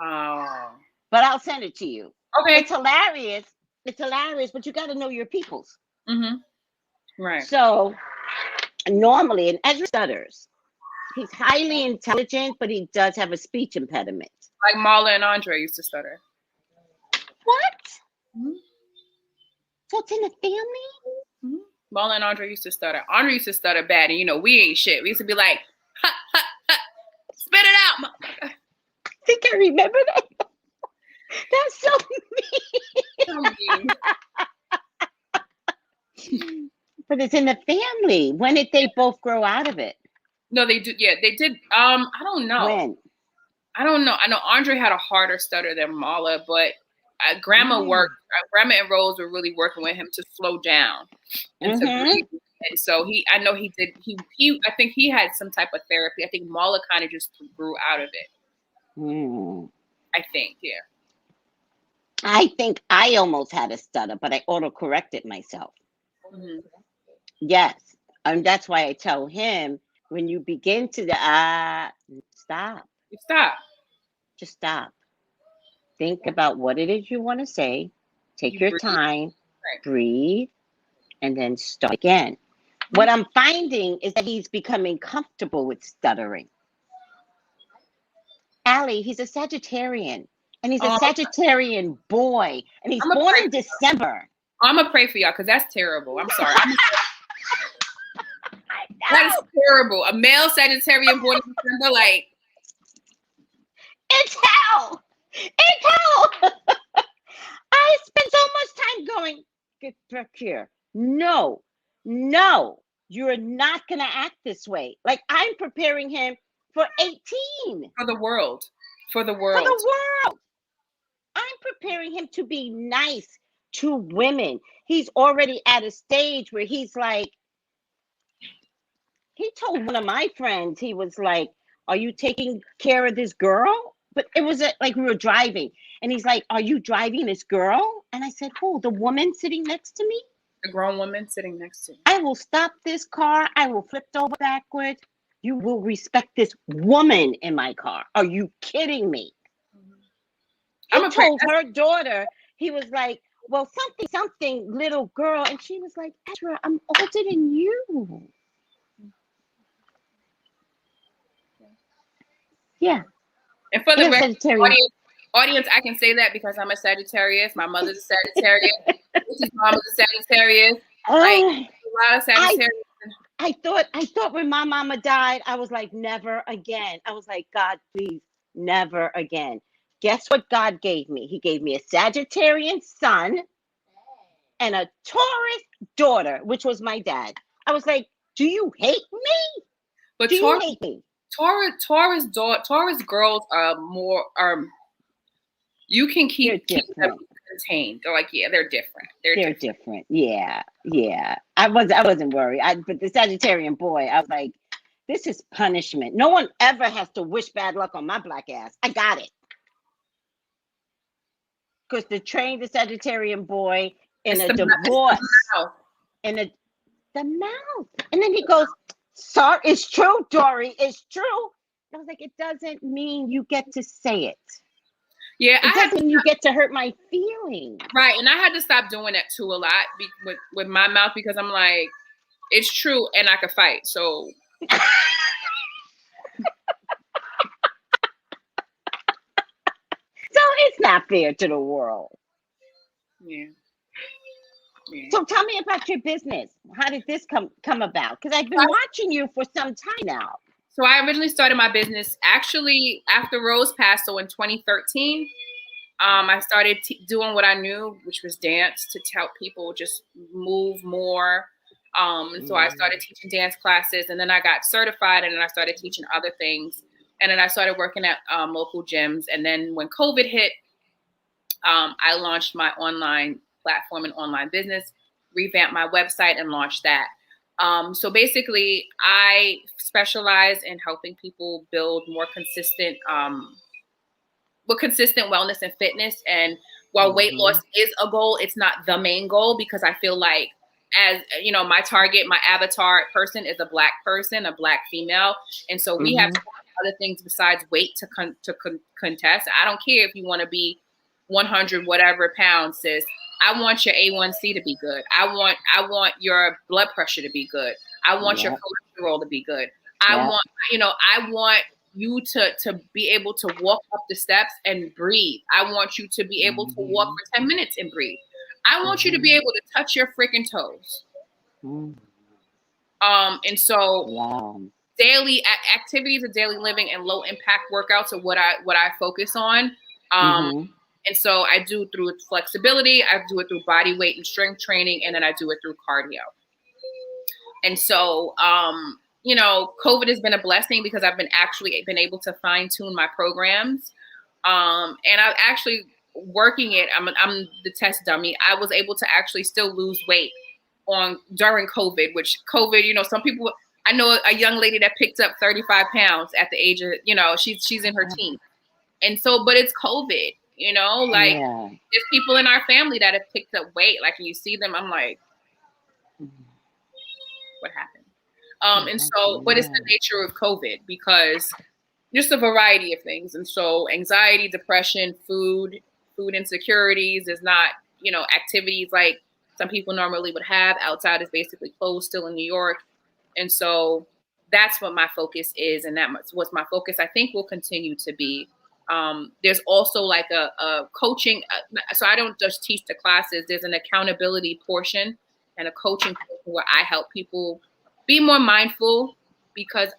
Oh.
But I'll send it to you.
Okay.
It's hilarious. But you got to know your peoples.
Mm-hmm. Right.
So normally, and Ezra stutters. He's highly intelligent, but he does have a speech impediment.
Like Marla and Andre used to stutter.
What?
Mm-hmm.
So it's in the family?
Mm-hmm. Marla and Andre used to stutter. Andre used to stutter bad, and we ain't shit. We used to be like, ha, ha, ha, spit it out.
I think I remember that. That's so mean. But it's in the family. When did they both grow out of it?
No, they do. Yeah, they did. I don't know.
When?
I don't know. I know Andre had a harder stutter than Marla, but Grandma Grandma and Rose were really working with him to slow down and to breathe. And so I know he did. I think he had some type of therapy. I think Marla kind of just grew out of it. I think, yeah.
I think I almost had a stutter, but I auto-corrected myself.
Mm-hmm.
Yes. And that's why I tell him, when you begin to stop.
Stop.
Just stop. Think about what it is you want to say. Take your time, breathe, and then start again. What I'm finding is that he's becoming comfortable with stuttering. Allie, he's a Sagittarian. And he's a Sagittarian boy. And he's born in December.
I'm going to pray for y'all, because that's terrible. I'm sorry. That is terrible. A male Sagittarian born in December, like.
It's hell. It's hell. I spent so much time going, get back here. No, you're not going to act this way. Like, I'm preparing him for 18.
For the world.
For the world. I'm preparing him to be nice to women. He's already at a stage where he's like, he told one of my friends, he was like, are you taking care of this girl? But it was like we were driving. And he's like, are you driving this girl? And I said, who? The woman sitting next to me?
The grown woman sitting next to you.
I will stop this car. I will flip it over backwards. You will respect this woman in my car. Are you kidding me? I told her daughter, he was like, well, something, little girl. And she was like, Ezra, I'm older than you. Yeah.
And for the audience, I can say that because I'm a Sagittarius. My mother's a Sagittarius. His mom is a Sagittarius. Like, a lot of Sagittarius.
I thought when my mama died, I was like, never again. I was like, God, please, never again. Guess what God gave me? He gave me a Sagittarian son and a Taurus daughter, which was my dad. I was like, do you hate me?
But you hate me? Taurus girls are more you can keep them contained. They're like, yeah, they're different. They're
different. Yeah. I wasn't worried. But the Sagittarian boy, I was like, this is punishment. No one ever has to wish bad luck on my black ass. I got it. Because to train the Sagittarian boy in a divorce, in the mouth, and then he goes, sorry, it's true, Dory, it's true. I was like, it doesn't mean you get to say it.
Yeah,
it doesn't mean you get to hurt my feelings.
Right, and I had to stop doing that too a lot with my mouth because I'm like, it's true, and I could fight. So.
So it's not fair to the world.
Yeah.
So tell me about your business. How did this come about? Because I've been watching you for some time now.
So I originally started my business actually after Rose passed. So in 2013, I started doing what I knew, which was dance, to help people just move more. So I started teaching dance classes, and then I got certified, and then I started teaching other things. And then I started working at local gyms. And then when COVID hit, I launched my online platform and online business, revamped my website, and launched that. So basically, I specialize in helping people build more consistent wellness and fitness. And while weight loss is a goal, it's not the main goal, because I feel like, as you know, my target, my avatar person is a Black person, a Black female. And so we have other things besides weight to contest. I don't care if you want to be 100 whatever pounds, sis. I want your A1C to be good. I want your blood pressure to be good. I want your cholesterol to be good. I want you to be able to walk up the steps and breathe. I want you to be able to walk for 10 minutes and breathe. I want you to be able to touch your freaking toes. And so daily activities of daily living and low impact workouts are what I focus on. And so I do through flexibility, I do it through body weight and strength training, and then I do it through cardio. And so, you know, COVID has been a blessing because I've been able to fine tune my programs. And I've actually working it. I'm the test dummy. I was able to actually still lose weight during COVID, which COVID, you know, some people, I know a young lady that picked up 35 pounds at the age of, you know, she's in her teens. And so, but it's COVID. You know, like there's people in our family that have picked up weight. Like when you see them, I'm like, what happened? And so, but it's the nature of COVID, because just a variety of things. And so anxiety, depression, food insecurities is not, you know, activities like some people normally would have. Outside is basically closed still in New York. And so that's what my focus is. And that's what my focus, I think, will continue to be. There's also like a coaching. So I don't just teach the classes. There's an accountability portion and a coaching portion where I help people be more mindful, because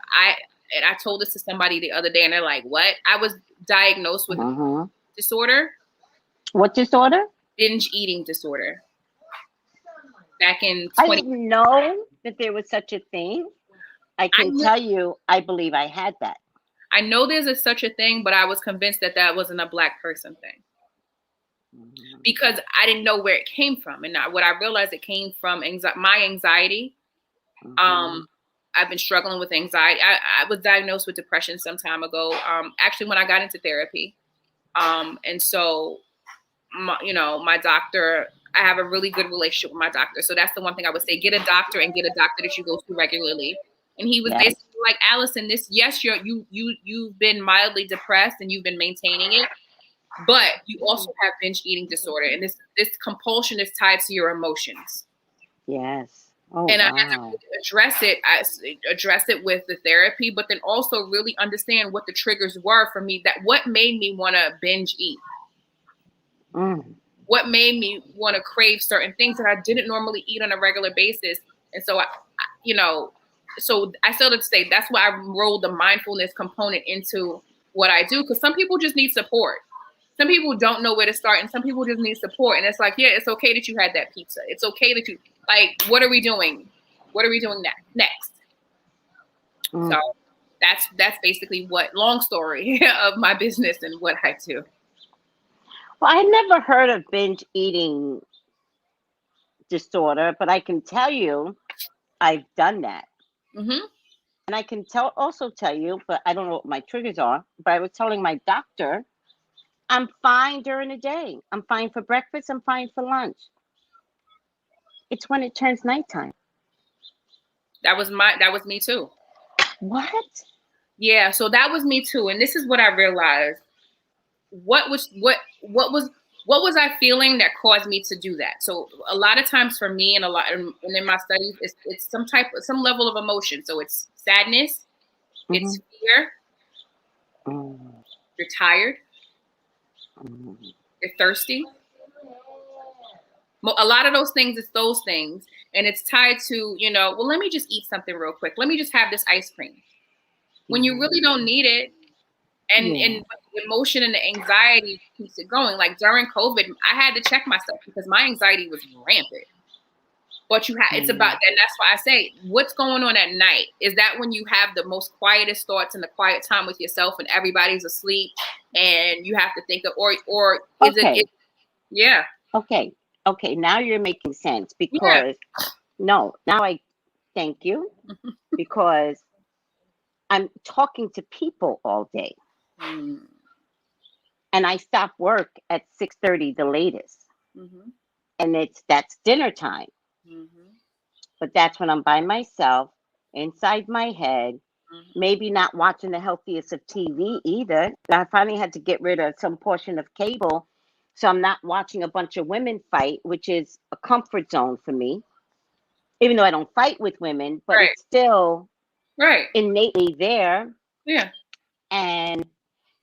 and I told this to somebody the other day, and they're like, "What?" I was diagnosed with disorder.
What disorder?
Binge eating disorder. Back in
I didn't know that there was such a thing. I can tell you, I believe I had that.
I know there's such a thing, but I was convinced that that wasn't a Black person thing. Because I didn't know where it came from. And what I realized, it came from my anxiety. I've been struggling with anxiety. I was diagnosed with depression some time ago, actually when I got into therapy. And so, my doctor, I have a really good relationship with my doctor. So that's the one thing I would say, get a doctor and get a doctor that you go to regularly. And he was basically like, Allison, you've been mildly depressed and you've been maintaining it, but you also have binge eating disorder. And this compulsion is tied to your emotions.
Yes. Oh,
and I had to really address it with the therapy, but then also really understand what the triggers were for me, that what made me want to binge eat. What made me want to crave certain things that I didn't normally eat on a regular basis. And so, so I still have to say, that's why I rolled the mindfulness component into what I do. Because some people just need support. Some people don't know where to start, and some people just need support. And it's like, yeah, it's okay that you had that pizza. It's okay that you, like, what are we doing? What are we doing next? So that's basically long story of my business and what I do.
Well, I never heard of binge eating disorder, but I can tell you I've done that. And I can also tell you, but I don't know what my triggers are, but I was telling my doctor, I'm fine during the day. I'm fine for breakfast. I'm fine for lunch. It's when it turns nighttime.
That was me too.
What?
Yeah, so that was me too. And this is what I realized. What was I feeling that caused me to do that? So a lot of times for me, and in my studies, it's some level of emotion. So it's sadness, it's fear, you're tired, you're thirsty. A lot of those things, it's those things, and it's tied to, well, let me just eat something real quick. Let me just have this ice cream. When you really don't need it. And the emotion and the anxiety keeps it going. Like during COVID, I had to check myself because my anxiety was rampant. But it's about that. And that's why I say, what's going on at night? Is that when you have the most quietest thoughts and the quiet time with yourself and everybody's asleep and you have to think of, or is it? Yeah.
Okay. Now you're making sense because now I thank you because I'm talking to people all day. And I stop work at 6:30 the latest. And that's dinner time. But that's when I'm by myself, inside my head, maybe not watching the healthiest of TV either. I finally had to get rid of some portion of cable, so I'm not watching a bunch of women fight, which is a comfort zone for me. Even though I don't fight with women, but it's still innately there.
Yeah.
And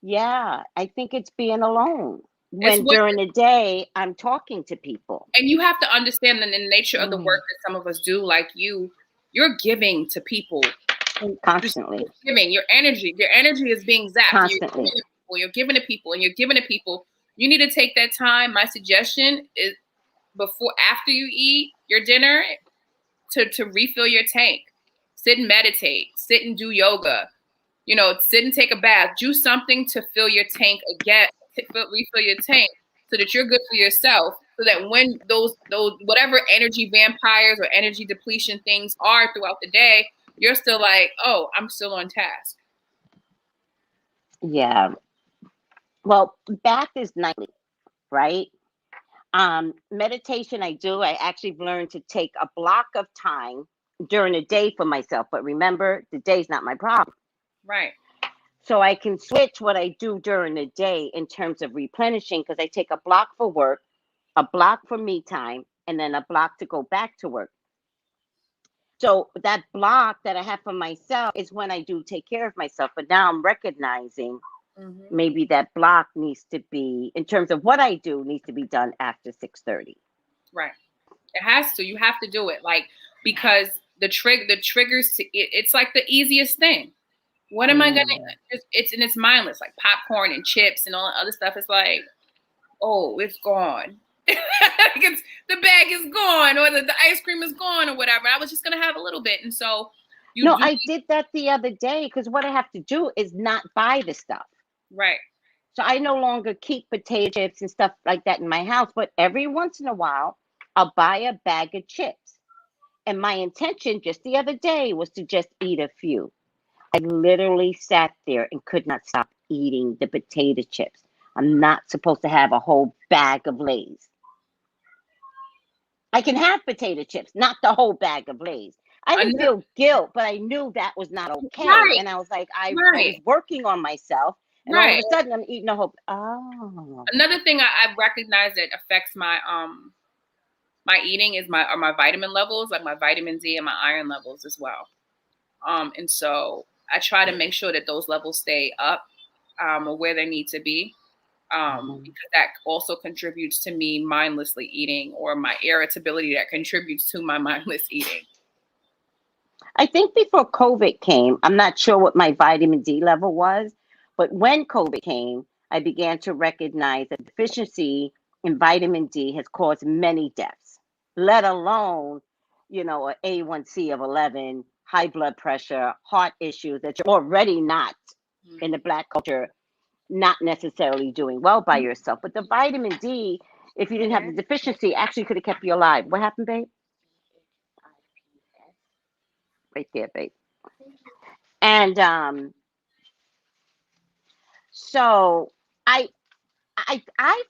I think it's being alone when during the day I'm talking to people.
And you have to understand the nature of the work that some of us do, like you're giving to people
constantly.
Your energy is being zapped.
Constantly.
You're giving to people. You need to take that time. My suggestion is after you eat your dinner to refill your tank. Sit and meditate. Sit and do yoga. Sit and take a bath. Do something to fill your tank again, refill your tank so that you're good for yourself. So that when those whatever energy vampires or energy depletion things are throughout the day, you're still like, oh, I'm still on task.
Yeah. Well, bath is nightly, right? Meditation I do. I actually learned to take a block of time during the day for myself. But remember, the day's not my problem.
Right.
So I can switch what I do during the day in terms of replenishing because I take a block for work, a block for me time, and then a block to go back to work. So that block that I have for myself is when I do take care of myself. But now I'm recognizing maybe that block needs to be, in terms of what I do, needs to be done after 6:30.
Right. It has to. You have to do it, because the triggers to it's like the easiest thing. What am I gonna? It's mindless, like popcorn and chips and all the other stuff. It's like, oh, it's gone. The bag is gone, or the ice cream is gone, or whatever. I was just gonna have a little bit, and so
I did that the other day because what I have to do is not buy the stuff.
Right.
So I no longer keep potato chips and stuff like that in my house, but every once in a while, I'll buy a bag of chips. And my intention just the other day was to just eat a few. I literally sat there and could not stop eating the potato chips. I'm not supposed to have a whole bag of Lay's. I can have potato chips, not the whole bag of Lay's. I didn't feel guilt, but I knew that was not okay. Right. And I was like, I was working on myself. And all of a sudden, I'm eating a whole. Oh.
Another thing I recognize that affects my my eating is my vitamin levels, like my vitamin D and my iron levels as well. And so I try to make sure that those levels stay up or where they need to be, because that also contributes to me mindlessly eating, or my irritability that contributes to my mindless eating.
I think before COVID came, I'm not sure what my vitamin D level was, but when COVID came, I began to recognize that deficiency in vitamin D has caused many deaths, let alone, an A1C of 11, high blood pressure, heart issues that you're already not in the Black culture, not necessarily doing well by yourself. But the vitamin D, if you didn't have the deficiency, actually could have kept you alive. What happened, babe? Right there, babe. And so I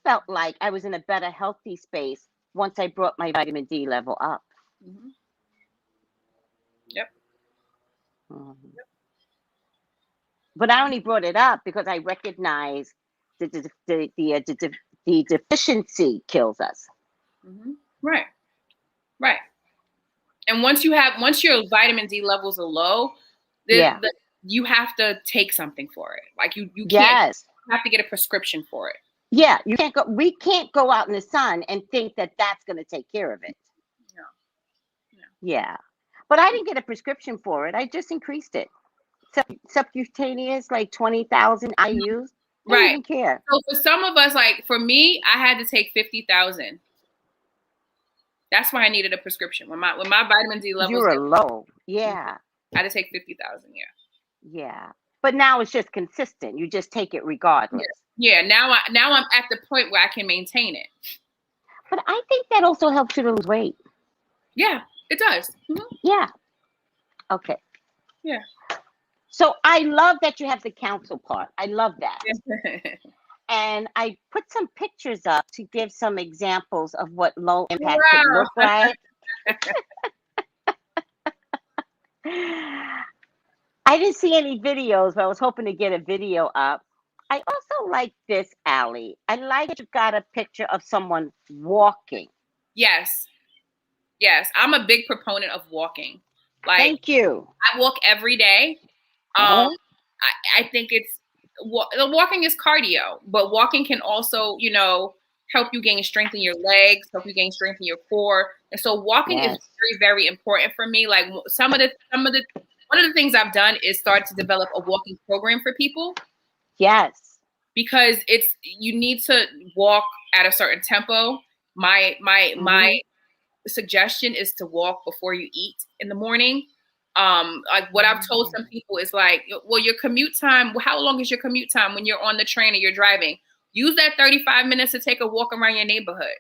felt like I was in a better healthy space once I brought my vitamin D level up.
Yep.
But I only brought it up because I recognize the deficiency kills us.
Right. And once your vitamin D levels are low, you have to take something for it. Like you can't. You have to get a prescription for it.
Yeah, you can't go. We can't go out in the sun and think that that's going to take care of it.
No.
Yeah, but I didn't get a prescription for it. I just increased it. Subcutaneous, like 20,000 IUs. I don't even care.
So for some of us, like for me, I had to take 50,000. That's why I needed a prescription. When my vitamin D levels,
you were low. Yeah,
I had to take 50,000.
Yeah, but now it's just consistent. You just take it regardless.
Yeah. Now I'm at the point where I can maintain it.
But I think that also helps you to lose weight.
Yeah, it does.
Yeah. Okay.
Yeah.
So I love that you have the counsel part. I love that. And I put some pictures up to give some examples of what low impact could look like. I didn't see any videos, but I was hoping to get a video up. I also like this, Allie. I like that you've got a picture of someone walking.
Yes. I'm a big proponent of walking. Like,
thank you.
I walk every day. I think the walking is cardio, but walking can also, help you gain strength in your legs, help you gain strength in your core. And so walking is very, very important for me. Like one of the things I've done is start to develop a walking program for people.
Yes.
Because you need to walk at a certain tempo. My suggestion is to walk before you eat in the morning. Like what I've told some people is like, well, your commute time, how long is your commute time when you're on the train or you're driving? Use that 35 minutes to take a walk around your neighborhood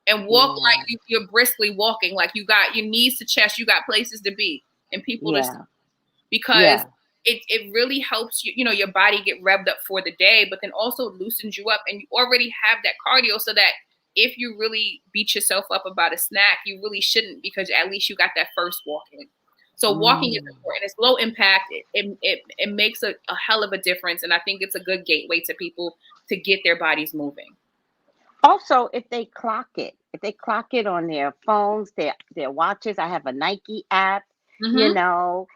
and walk like you're briskly walking, like you got your knees to chest, you got places to be and people to see. Because it really helps you, your body get revved up for the day, but then also loosens you up and you already have that cardio so that if you really beat yourself up about a snack, you really shouldn't, because at least you got that first walk in. So walking is important. It's low impact. It makes a hell of a difference. And I think it's a good gateway to people to get their bodies moving.
Also, if they clock it on their phones, their watches, I have a Nike app,
So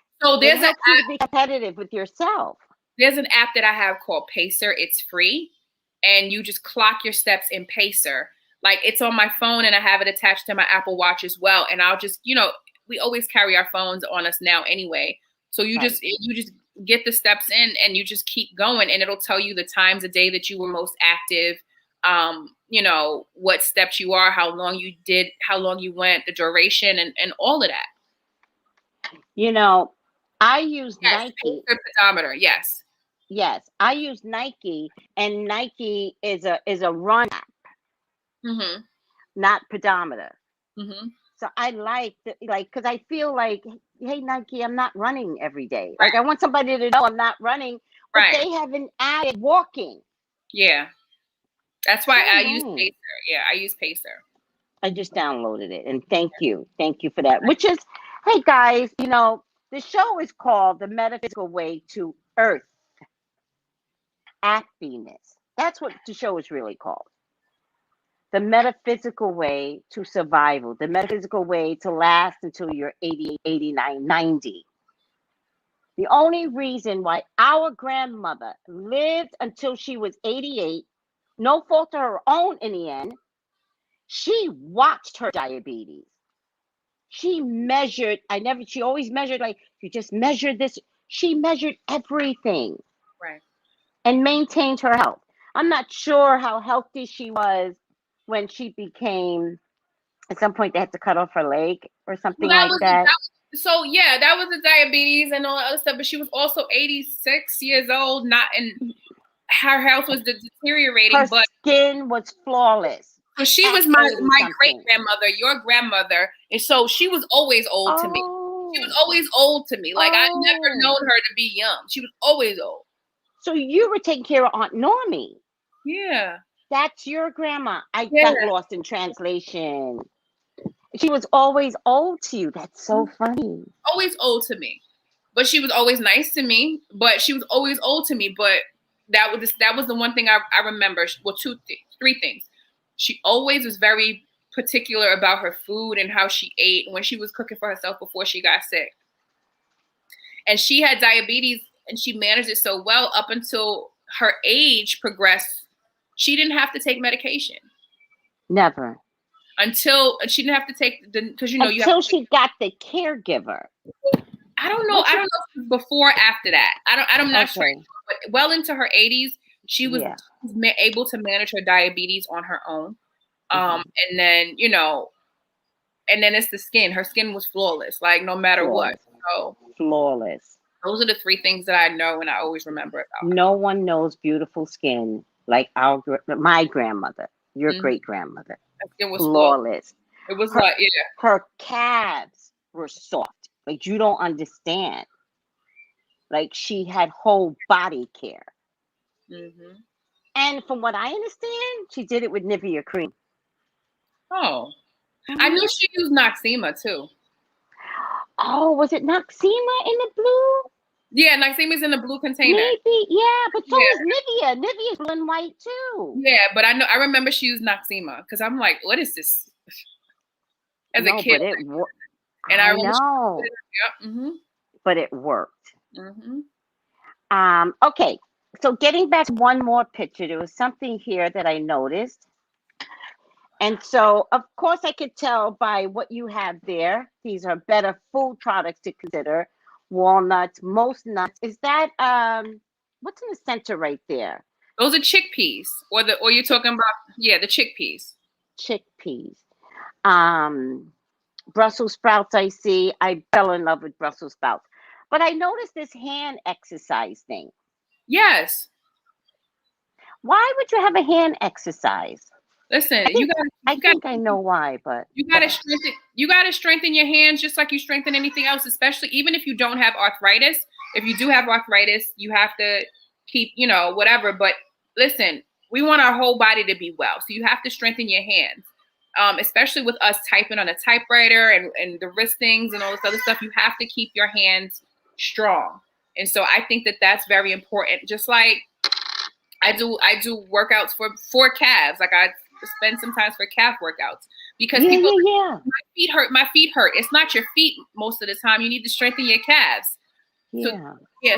there's an app
to be competitive with yourself.
There's an app that I have called Pacer. It's free. And you just clock your steps in Pacer. Like it's on my phone and I have it attached to my Apple Watch as well. And I'll just, we always carry our phones on us now anyway. So you just get the steps in, and you just keep going, and it'll tell you the times a day that you were most active, you know, what steps you are, how long you did, how long you went, the duration, and all of that.
You know, I use
Yes,
Nike.
pacer pedometer. Yes.
Yes, I use Nike, and Nike is a run app,
Mm-hmm.
not pedometer.
Mm-hmm.
So I like because I feel like, hey Nike, I'm not running every day. Like I want somebody to know I'm not running, but
Right.
they haven't added walking.
Yeah. That's why I use
nice.
Pacer. Yeah, I use Pacer.
I just downloaded it, and thank you for that. Which is, hey guys, you know, the show is called The Metaphysical Way to Earth Appyness. That's what the show is really called. The metaphysical way to survival, the metaphysical way to last until you're 88, 89, 90. The only reason why our grandmother lived until she was 88, no fault of her own in the end, she watched her diabetes. She measured, she always measured, like, you just measured this. She measured everything.
Right.
And maintained her health. I'm not sure how healthy she was when she became, at some point they had to cut off her leg or something like that.
So yeah, that was the diabetes and all that other stuff, but she was also 86 years old, and her health was deteriorating.
Her
but
skin was flawless.
So she was my great grandmother, your grandmother, and so she was always old to me. She was always old to me. Like I never known her to be young. She was always old.
So you were taking care of Aunt Normie.
Yeah.
That's your grandma. I got lost in translation. She was always old to you. That's so funny.
Always old to me. But she was always nice to me. But she was always old to me. But that was the one thing I remember. Well, three things. She always was very particular about her food and how she ate when she was cooking for herself before she got sick. And she had diabetes, and she managed it so well up until her age progressed. She didn't have to take medication.
Never.
Until she didn't have to take because
until she got the caregiver.
I don't know. I don't know if before or after that. I'm not sure. But well into her 80s, she was able to manage her diabetes on her own. And then and then it's the skin. Her skin was flawless, like no matter what. So
flawless.
Those are the three things that I know and I always remember about her.
No one knows beautiful skin like my grandmother, your great grandmother.
Her skin was
flawless.
It was
her calves were soft. Like you don't understand. Like she had whole body care.
Mm-hmm.
And from what I understand, she did it with Nivea cream.
Oh, I knew she used Noxema too.
Oh, was it Noxema in the blue?
Yeah, Noxema's in the blue container.
Maybe, yeah, but so is Nivea. Nivea's blue and white too.
Yeah, but I remember she used Noxema because I'm like, what is this? As a kid,
and I know. But it worked.
Mm-hmm.
Okay, so getting back to one more picture, there was something here that I noticed. And so, of course, I could tell by what you have there. These are better food products to consider. Walnuts, most nuts. Is that, what's in the center right there?
Those are chickpeas. Or you're talking about, the chickpeas.
Chickpeas. Brussels sprouts, I see. I fell in love with Brussels sprouts. But I noticed this hand exercise thing.
Yes.
Why would you have a hand exercise?
Listen,
I think I know why, but
you gotta strengthen your hands just like you strengthen anything else, especially even if you don't have arthritis. If you do have arthritis, you have to keep, whatever. But listen, we want our whole body to be well. So you have to strengthen your hands. Especially with us typing on a typewriter and the wristings and all this other stuff, you have to keep your hands strong. And so I think that that's very important. Just like I do workouts for calves. Like I spend some time for calf workouts because my feet hurt. It's not your feet most of the time. You need to strengthen your calves.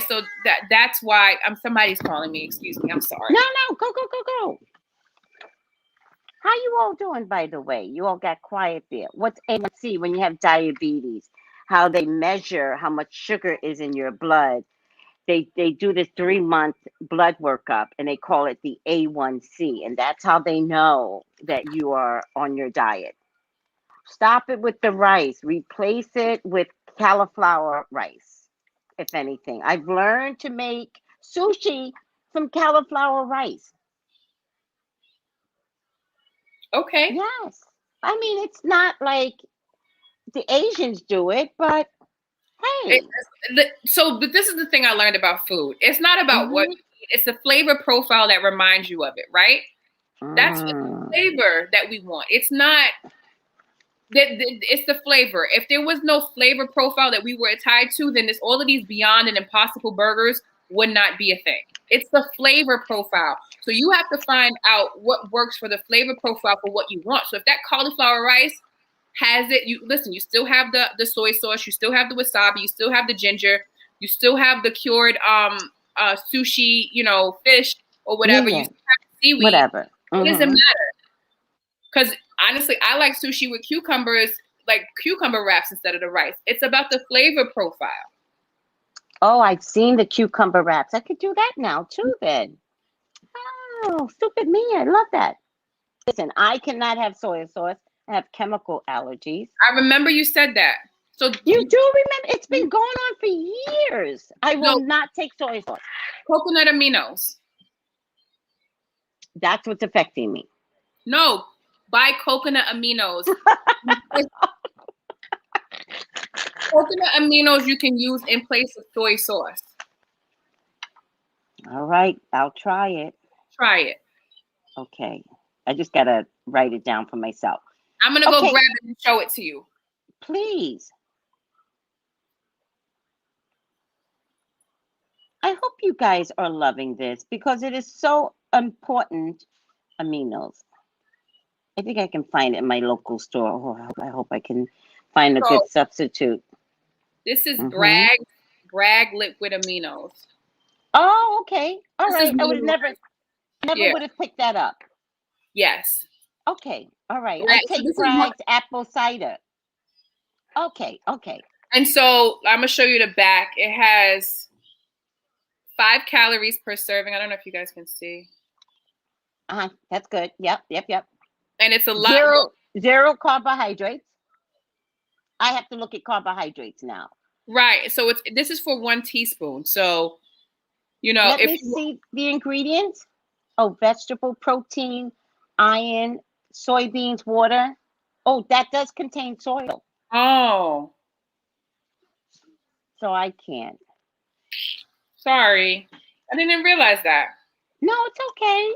So that's why somebody's calling me. Excuse me. I'm sorry.
No, go. How you all doing, by the way? You all got quiet there. What's A1C when you have diabetes? How they measure how much sugar is in your blood. they do this 3-month blood workup, and they call it the A1C, and that's how they know that you are on your diet. Stop it with the rice. Replace it with cauliflower rice, if anything. I've learned to make sushi from cauliflower rice.
Okay.
Yes. I mean, it's not like the Asians do it, but hey.
But this is the thing I learned about food. It's not about what you eat. It's the flavor profile that reminds you of it, right? That's the flavor that we want. It's not it's the flavor. If there was no flavor profile that we were tied to, then all of these Beyond and Impossible burgers would not be a thing. It's the flavor profile. So you have to find out what works for the flavor profile for what you want. So if that cauliflower rice has it, you still have the soy sauce, you still have the wasabi, you still have the ginger, you still have the cured sushi, fish or whatever.
Yeah.
You still have seaweed.
Whatever.
It doesn't matter. Because honestly, I like sushi with cucumbers, like cucumber wraps instead of the rice. It's about the flavor profile.
Oh, I've seen the cucumber wraps. I could do that now too then. Oh, stupid me. I love that. Listen, I cannot have soy sauce. I have chemical allergies.
I remember you said that. So
you do remember? It's been going on for years. I will not take soy sauce.
Coconut aminos.
That's what's affecting me.
No, buy coconut aminos. Coconut aminos you can use in place of soy sauce.
All right, I'll try it.
Try it.
Okay. I just got to write it down for myself.
I'm going to go grab it and show it to you.
Please. I hope you guys are loving this because it is so important. Aminos. I think I can find it in my local store. Oh, I hope I can find a good substitute.
This is Bragg liquid aminos.
Oh, okay. All right. I would never would have picked that up.
Yes.
Okay. All right. I take Bragg's apple cider. Okay.
And so I'm gonna show you the back. It has 5 calories per serving. I don't know if you guys can see.
That's good. Yep.
And it's a lot.
Zero carbohydrates. I have to look at carbohydrates now.
Right. So this is for 1 teaspoon. So,
Let me see the ingredients. Oh, vegetable protein, iron, soybeans, water. Oh, that does contain soil.
Oh.
So I can't.
Sorry. I didn't realize that.
No, it's okay.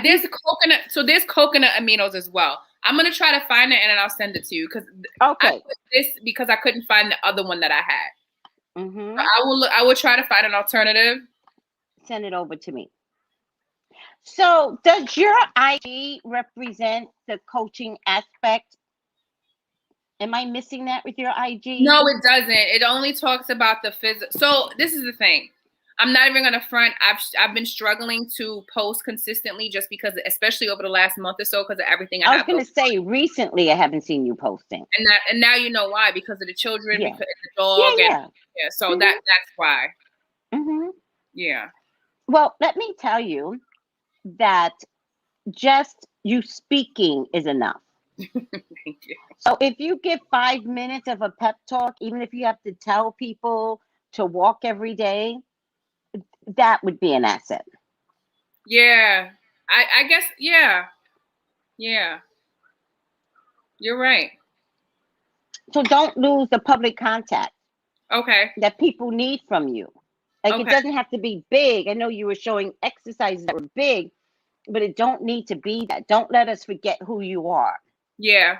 There's coconut. So there's coconut aminos as well. I'm going to try to find it and then I'll send it to you I put this because I couldn't find the other one that I had.
Mm-hmm.
So I will try to find an alternative.
Send it over to me. So does your IG represent the coaching aspect? Am I missing that with your IG?
No, it doesn't. It only talks about the physical. So this is the thing. I'm not even going to front. I've been struggling to post consistently just because, especially over the last month or so, because of everything
I was going to say, recently I haven't seen you posting.
And now you know why, because of the children, because of the dog. So that's why.
Mm-hmm.
Yeah.
Well, let me tell you that just you speaking is enough.
Thank you.
So if you give 5 minutes of a pep talk, even if you have to tell people to walk every day, that would be an asset.
Yeah. I guess, yeah. You're right.
So don't lose the public contact.
Okay.
That people need from you. Like it doesn't have to be big. I know you were showing exercises that were big, but it don't need to be that. Don't let us forget who you are.
Yeah.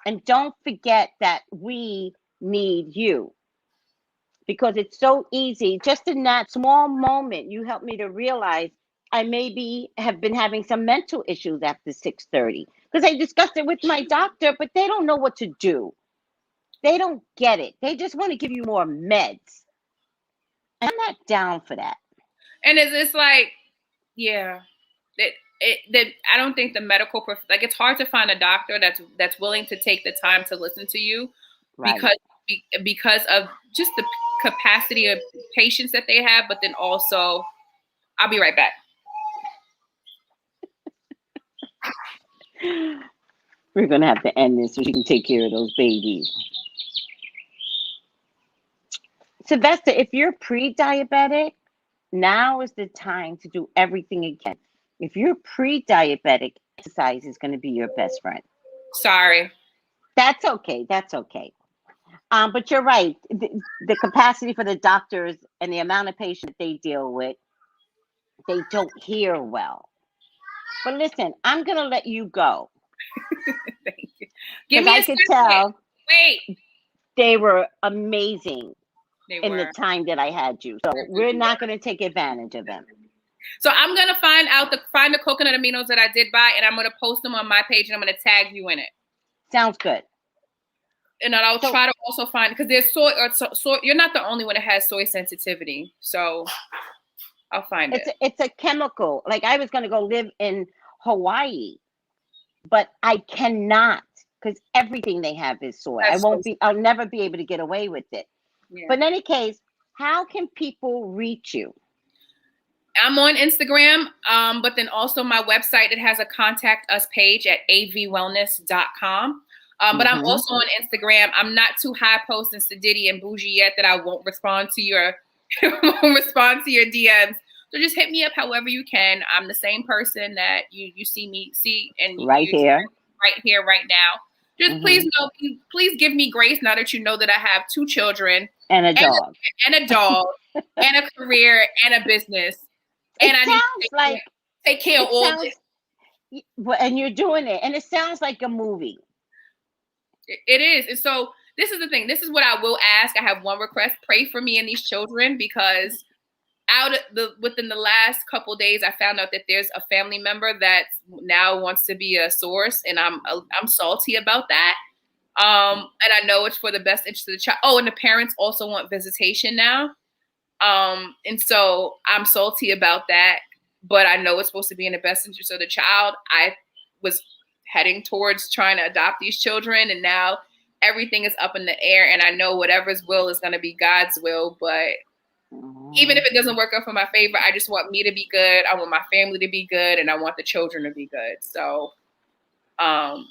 And don't forget that we need you. Because it's so easy. Just in that small moment, you helped me to realize I maybe have been having some mental issues after 6:30. Because I discussed it with my doctor, but they don't know what to do. They don't get it. They just want to give you more meds. And I'm not down for that.
And it's like, yeah, I don't think the medical, it's hard to find a doctor that's willing to take the time to listen to you, right? Because of just the capacity of patients that they have, but then also, I'll be right back.
We're going to have to end this so she can take care of those babies. Sylvester, if you're pre-diabetic, now is the time to do everything again. If you're pre-diabetic, exercise is going to be your best friend.
Sorry.
That's okay. That's okay. But you're right. The capacity for the doctors and the amount of patients they deal with, they don't hear well. But listen, I'm going to let you go.
Thank you. Give me
I could tell.
Wait.
They were amazing in the time that I had you. So we're not going to take advantage of them.
So I'm going to find the coconut aminos that I did buy, and I'm going to post them on my page, and I'm going to tag you in it.
Sounds good.
And I'll try to also find, because there's soy, you're not the only one that has soy sensitivity. So I'll find it.
It's a chemical. Like, I was going to go live in Hawaii, but I cannot, because everything they have is soy. I'll never be able to get away with it. Yeah. But in any case, how can people reach you?
I'm on Instagram, but then also my website, it has a contact us page at avwellness.com. But I'm also on Instagram. I'm not too high post and sedity and bougie yet that I won't respond to your DMs. So just hit me up however you can. I'm the same person that you see and
right here,
right now. Just please give me grace now that you know that I have 2 children
and a dog
and a career and a business. And I need to take care of all this.
And you're doing it. And it sounds like a movie.
It is. And so this is the thing. This is what I will ask. I have one request. Pray for me and these children, because within the last couple of days, I found out that there's a family member that now wants to be a source, and I'm salty about that. And I know it's for the best interest of the child. Oh, and the parents also want visitation now. And so I'm salty about that, but I know it's supposed to be in the best interest of the child. I was heading towards trying to adopt these children, and now everything is up in the air, and I know whatever's will is going to be God's will, but even if it doesn't work out for my favor, I just want me to be good. I want my family to be good, and I want the children to be good. So I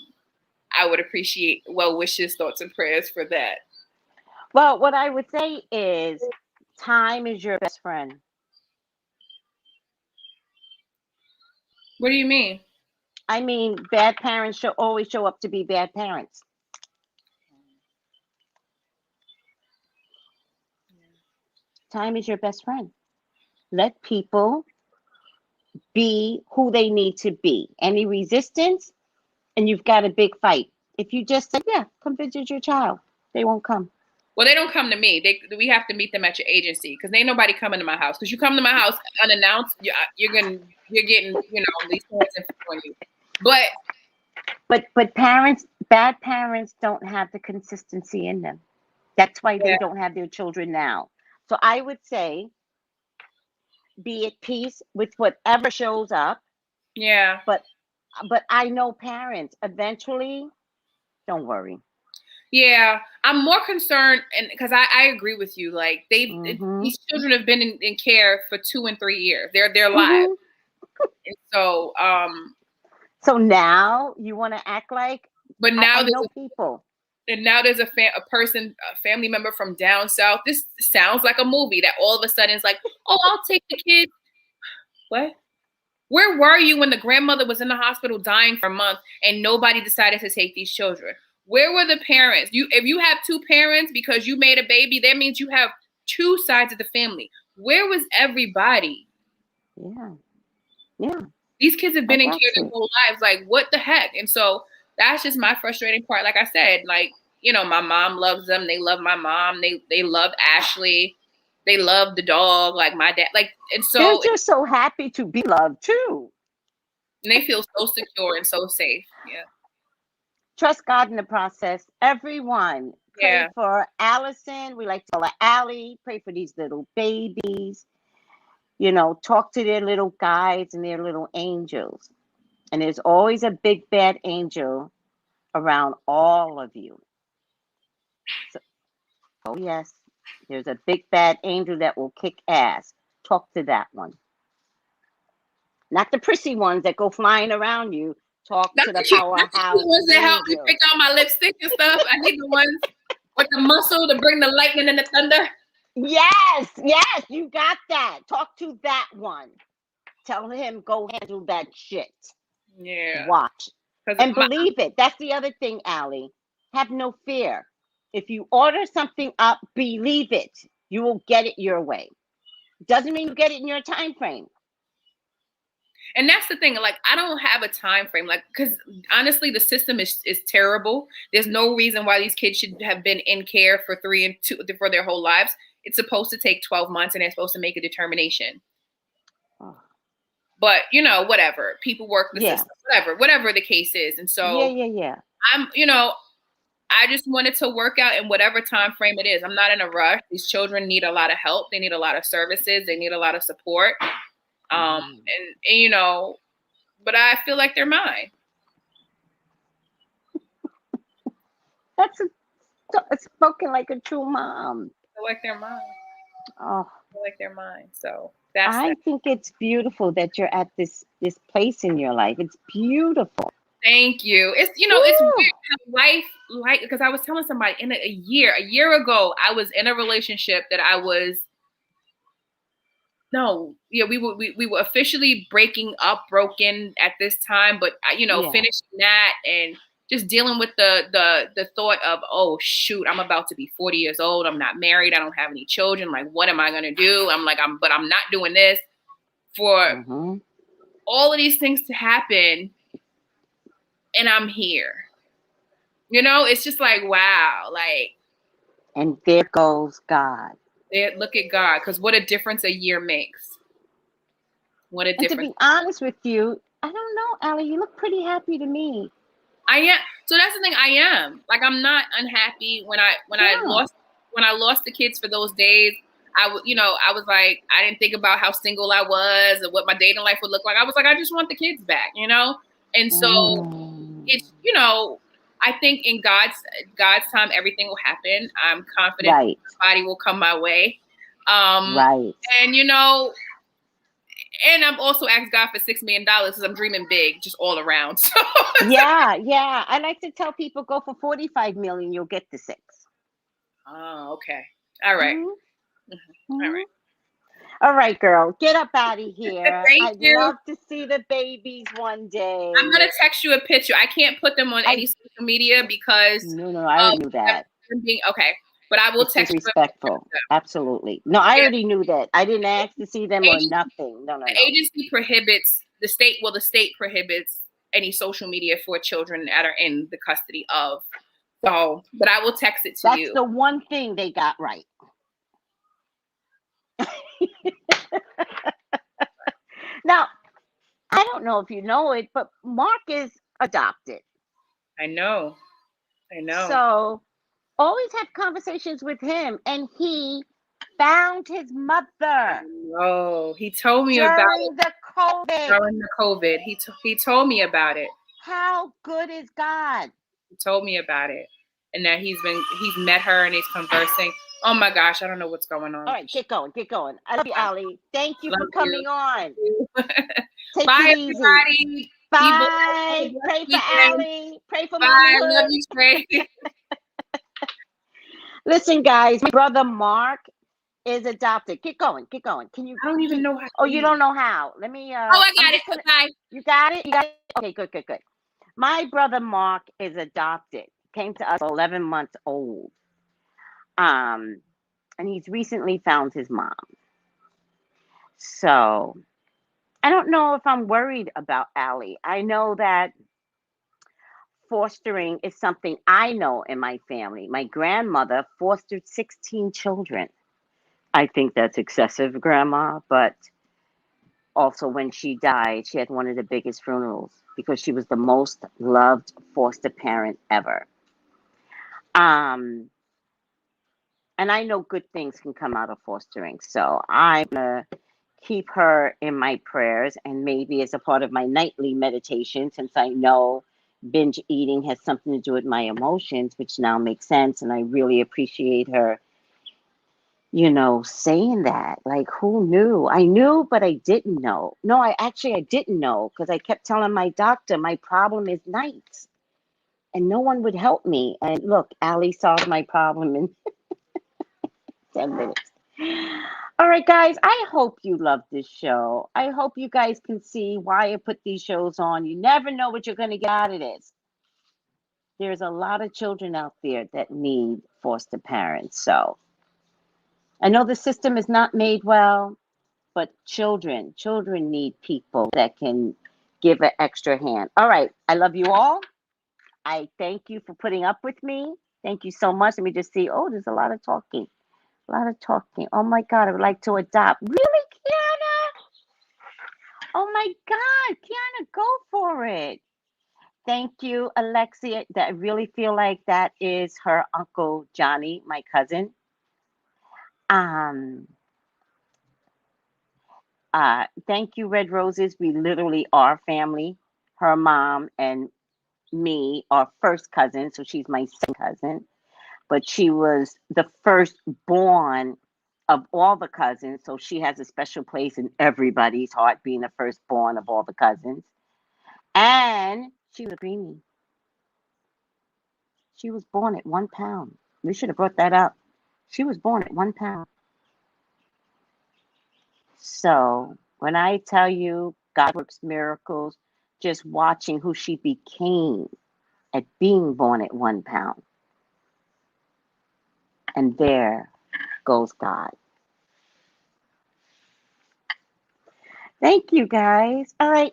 would appreciate well wishes, thoughts, and prayers for that.
Well, what I would say is time is your best friend.
What do you mean?
I mean, bad parents always show up to be bad parents. Time is your best friend. Let people be who they need to be. Any resistance, and you've got a big fight. If you just say, yeah, come visit your child, they won't come.
Well, they don't come to me. We have to meet them at your agency, because ain't nobody coming to my house. Because you come to my house unannounced, you're getting these parents in front of you.
But bad parents don't have the consistency in them. That's why they don't have their children now. So I would say, be at peace with whatever shows up.
Yeah.
But I know parents eventually, don't worry.
Yeah, I'm more concerned, and because I agree with you. Like these children have been in care for 2 and 3 years. They're live, and so
So now you want to act like,
but now
there's people.
And now there's a family member from down south. This sounds like a movie that all of a sudden is like, oh, I'll take the kids. What? Where were you when the grandmother was in the hospital dying for a month and nobody decided to take these children? Where were the parents? If you have 2 parents because you made a baby, that means you have 2 sides of the family. Where was everybody?
Yeah.
These kids have been in care their whole lives. Like, what the heck? And so that's just my frustrating part. Like I said, like, my mom loves them. They love my mom. They love Ashley. They love the dog, like my dad. Like, and so
they're just so happy to be loved too.
And they feel so secure and so safe. Yeah.
Trust God in the process. Everyone, pray for Allison. We like to call her Allie. Pray for these little babies. Talk to their little guides and their little angels. And there's always a big bad angel around all of you. So, oh yes, There's a big bad angel that will kick ass. Talk to that one. Not the prissy ones that go flying around you. Talk to the powerhouse.
That's the ones that help me pick out my lipstick and stuff. I need the ones with the muscle to bring the lightning and the thunder.
Yes, yes, you got that. Talk to that one. Tell him go handle that shit.
Yeah.
Watch. And believe it. That's the other thing, Allie. Have no fear. If you order something up, believe it. You will get it your way. Doesn't mean you get it in your time frame.
And that's the thing. Like, I don't have a time frame. Like, because honestly, the system is terrible. There's no reason why these kids should have been in care for 3 and 2 for their whole lives. It's supposed to take 12 months, and they're supposed to make a determination. Oh. But you know, whatever. People work the system. Whatever the case is. And so,
yeah.
I just wanted to work out in whatever time frame it is. I'm not in a rush. These children need a lot of help. They need a lot of services. They need a lot of support. And you know, but I feel like they're mine.
That's spoken like a true mom.
I feel like they're mine.
Oh,
I feel like they're mine. So
I think it's beautiful that you're at this place in your life. It's beautiful.
Thank you. It's, you know, it's weird how life, because I was telling somebody in a year ago, I was in a relationship that we were officially broken at this time, but finishing that and just dealing with the thought of, oh shoot, I'm about to be 40 years old. I'm not married. I don't have any children. Like, what am I going to do? I'm not doing this for all of these things to happen. And I'm here. You know, it's just like, wow. Like,
and there goes God.
Look at God. Because what a difference a year makes. What a difference.
To be honest with you, I don't know, Allie, you look pretty happy to me.
I am. So that's the thing. I am. Like, I'm not unhappy. When I lost the kids for those days, I was like, I didn't think about how single I was or what my dating life would look like. I was like, I just want the kids back, you know? And so it's, you know, I think in God's time, everything will happen. I'm confident somebody will come my way. And, you know, and I'm also asked God for $6 million because I'm dreaming big, just all around. So
yeah. I like to tell people, go for 45 million, you'll get the 6.
Oh, okay. All right. All right.
All right, girl, get up out of here.
I'd
love to see the babies one day.
I'm going to text you a picture. I can't put them on any social media because...
No, I already knew that.
Okay, but I will text you.
Disrespectful. Absolutely. No, I already knew that. I didn't ask to see them or nothing. No.
The agency prohibits, the state prohibits any social media for children that are in the custody of. So, but I will text it to you.
That's the one thing they got right. Now, I don't know if you know it, but Mark is adopted.
I know.
So always have conversations with him, and he found his mother.
Oh, he told me about it.
During
the COVID. He told me about it.
How good is God?
He told me about it. And that he's met her and he's conversing. Oh my gosh, I don't know what's going on.
All right, get going. I love you, Allie. Thank you for coming on. Take
Bye,
it easy.
everybody.
Bye. Pray for Allie. Pray for
Bye.
Mama.
Love you, Trey.
Listen, guys, my brother Mark is adopted. Get going. Can you?
I don't even know how.
Oh, you don't know how? Let me.
I got it. Bye.
You got it. Okay, good. My brother Mark is adopted. Came to us 11 months old. And he's recently found his mom. So I don't know if I'm worried about Allie. I know that fostering is something I know in my family. My grandmother fostered 16 children. I think that's excessive, Grandma, but also when she died, she had one of the biggest funerals because she was the most loved foster parent ever. And I know good things can come out of fostering. So I'm going to keep her in my prayers, and maybe as a part of my nightly meditation, since I know binge eating has something to do with my emotions, which now makes sense. And I really appreciate her saying that. Like, who knew? I knew, but I didn't know. No, I didn't know because I kept telling my doctor my problem is nights and no one would help me. And look, Allie solved my problem in 10 minutes. All right, guys, I hope you love this show. I hope you guys can see why I put these shows on. You never know what you're going to get out of this. There's a lot of children out there that need foster parents. So I know the system is not made well, but children need people that can give an extra hand. All right, I love you all. I thank you for putting up with me. Thank you so much. Let me just see. Oh, there's a lot of talking. A lot of talking. Oh my God, I would like to adopt. Really, Kiana? Oh my God, Kiana, go for it. Thank you, Alexia. That I really feel like that is her Uncle Johnny, my cousin. Thank you, Red Roses. We literally are family. Her mom and me are first cousins, so she's my second cousin. But she was the firstborn of all the cousins, so she has a special place in everybody's heart, being the firstborn of all the cousins. And she was a preemie. She was born at 1 pound. We should have brought that up. She was born at 1 pound. So when I tell you God works miracles, just watching who she became at being born at 1 pound. And there goes God. Thank you, guys. All right.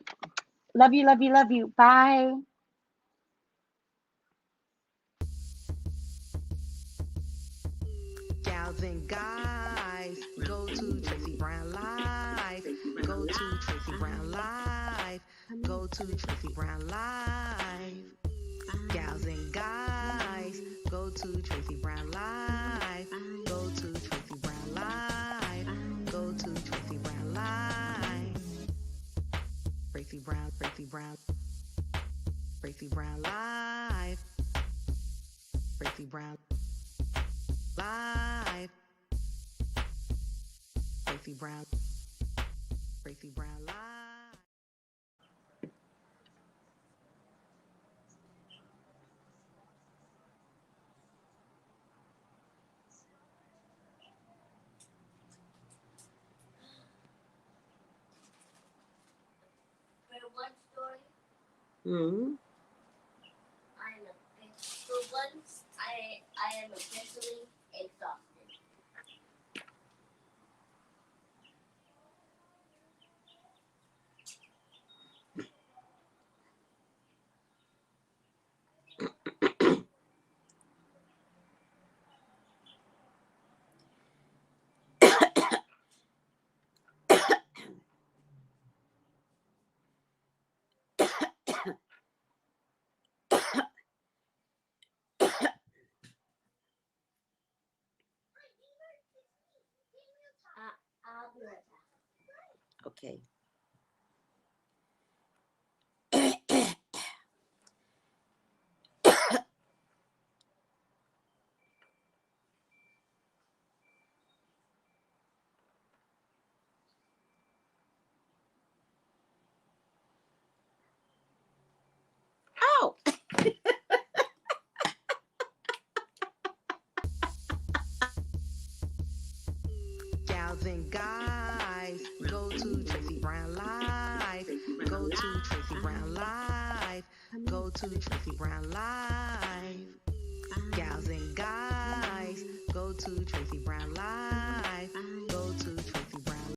Love you, love you, love you. Bye.
Gals and guys, go to Tracey Brown Live. Go to Tracey Brown Live. Go to Tracey Brown Live. Gals and guys, go to Tracey Brown Live. Go to Tracey Brown Live. Go to Tracey Brown Live. Tracey Brown, Tracey Brown. Tracey Brown Live. Tracey Brown Live. Tracey Brown. Tracey Brown Live.
For one story,
Mm-hmm.
for once, I am officially exhausted. I'll be right back.
Okay. Oh.
Gals and guys, go to Tracey Brown Live. Go to Tracey Brown Live. Go to Tracey Brown Live. Gals and guys, go to Tracey Brown Live.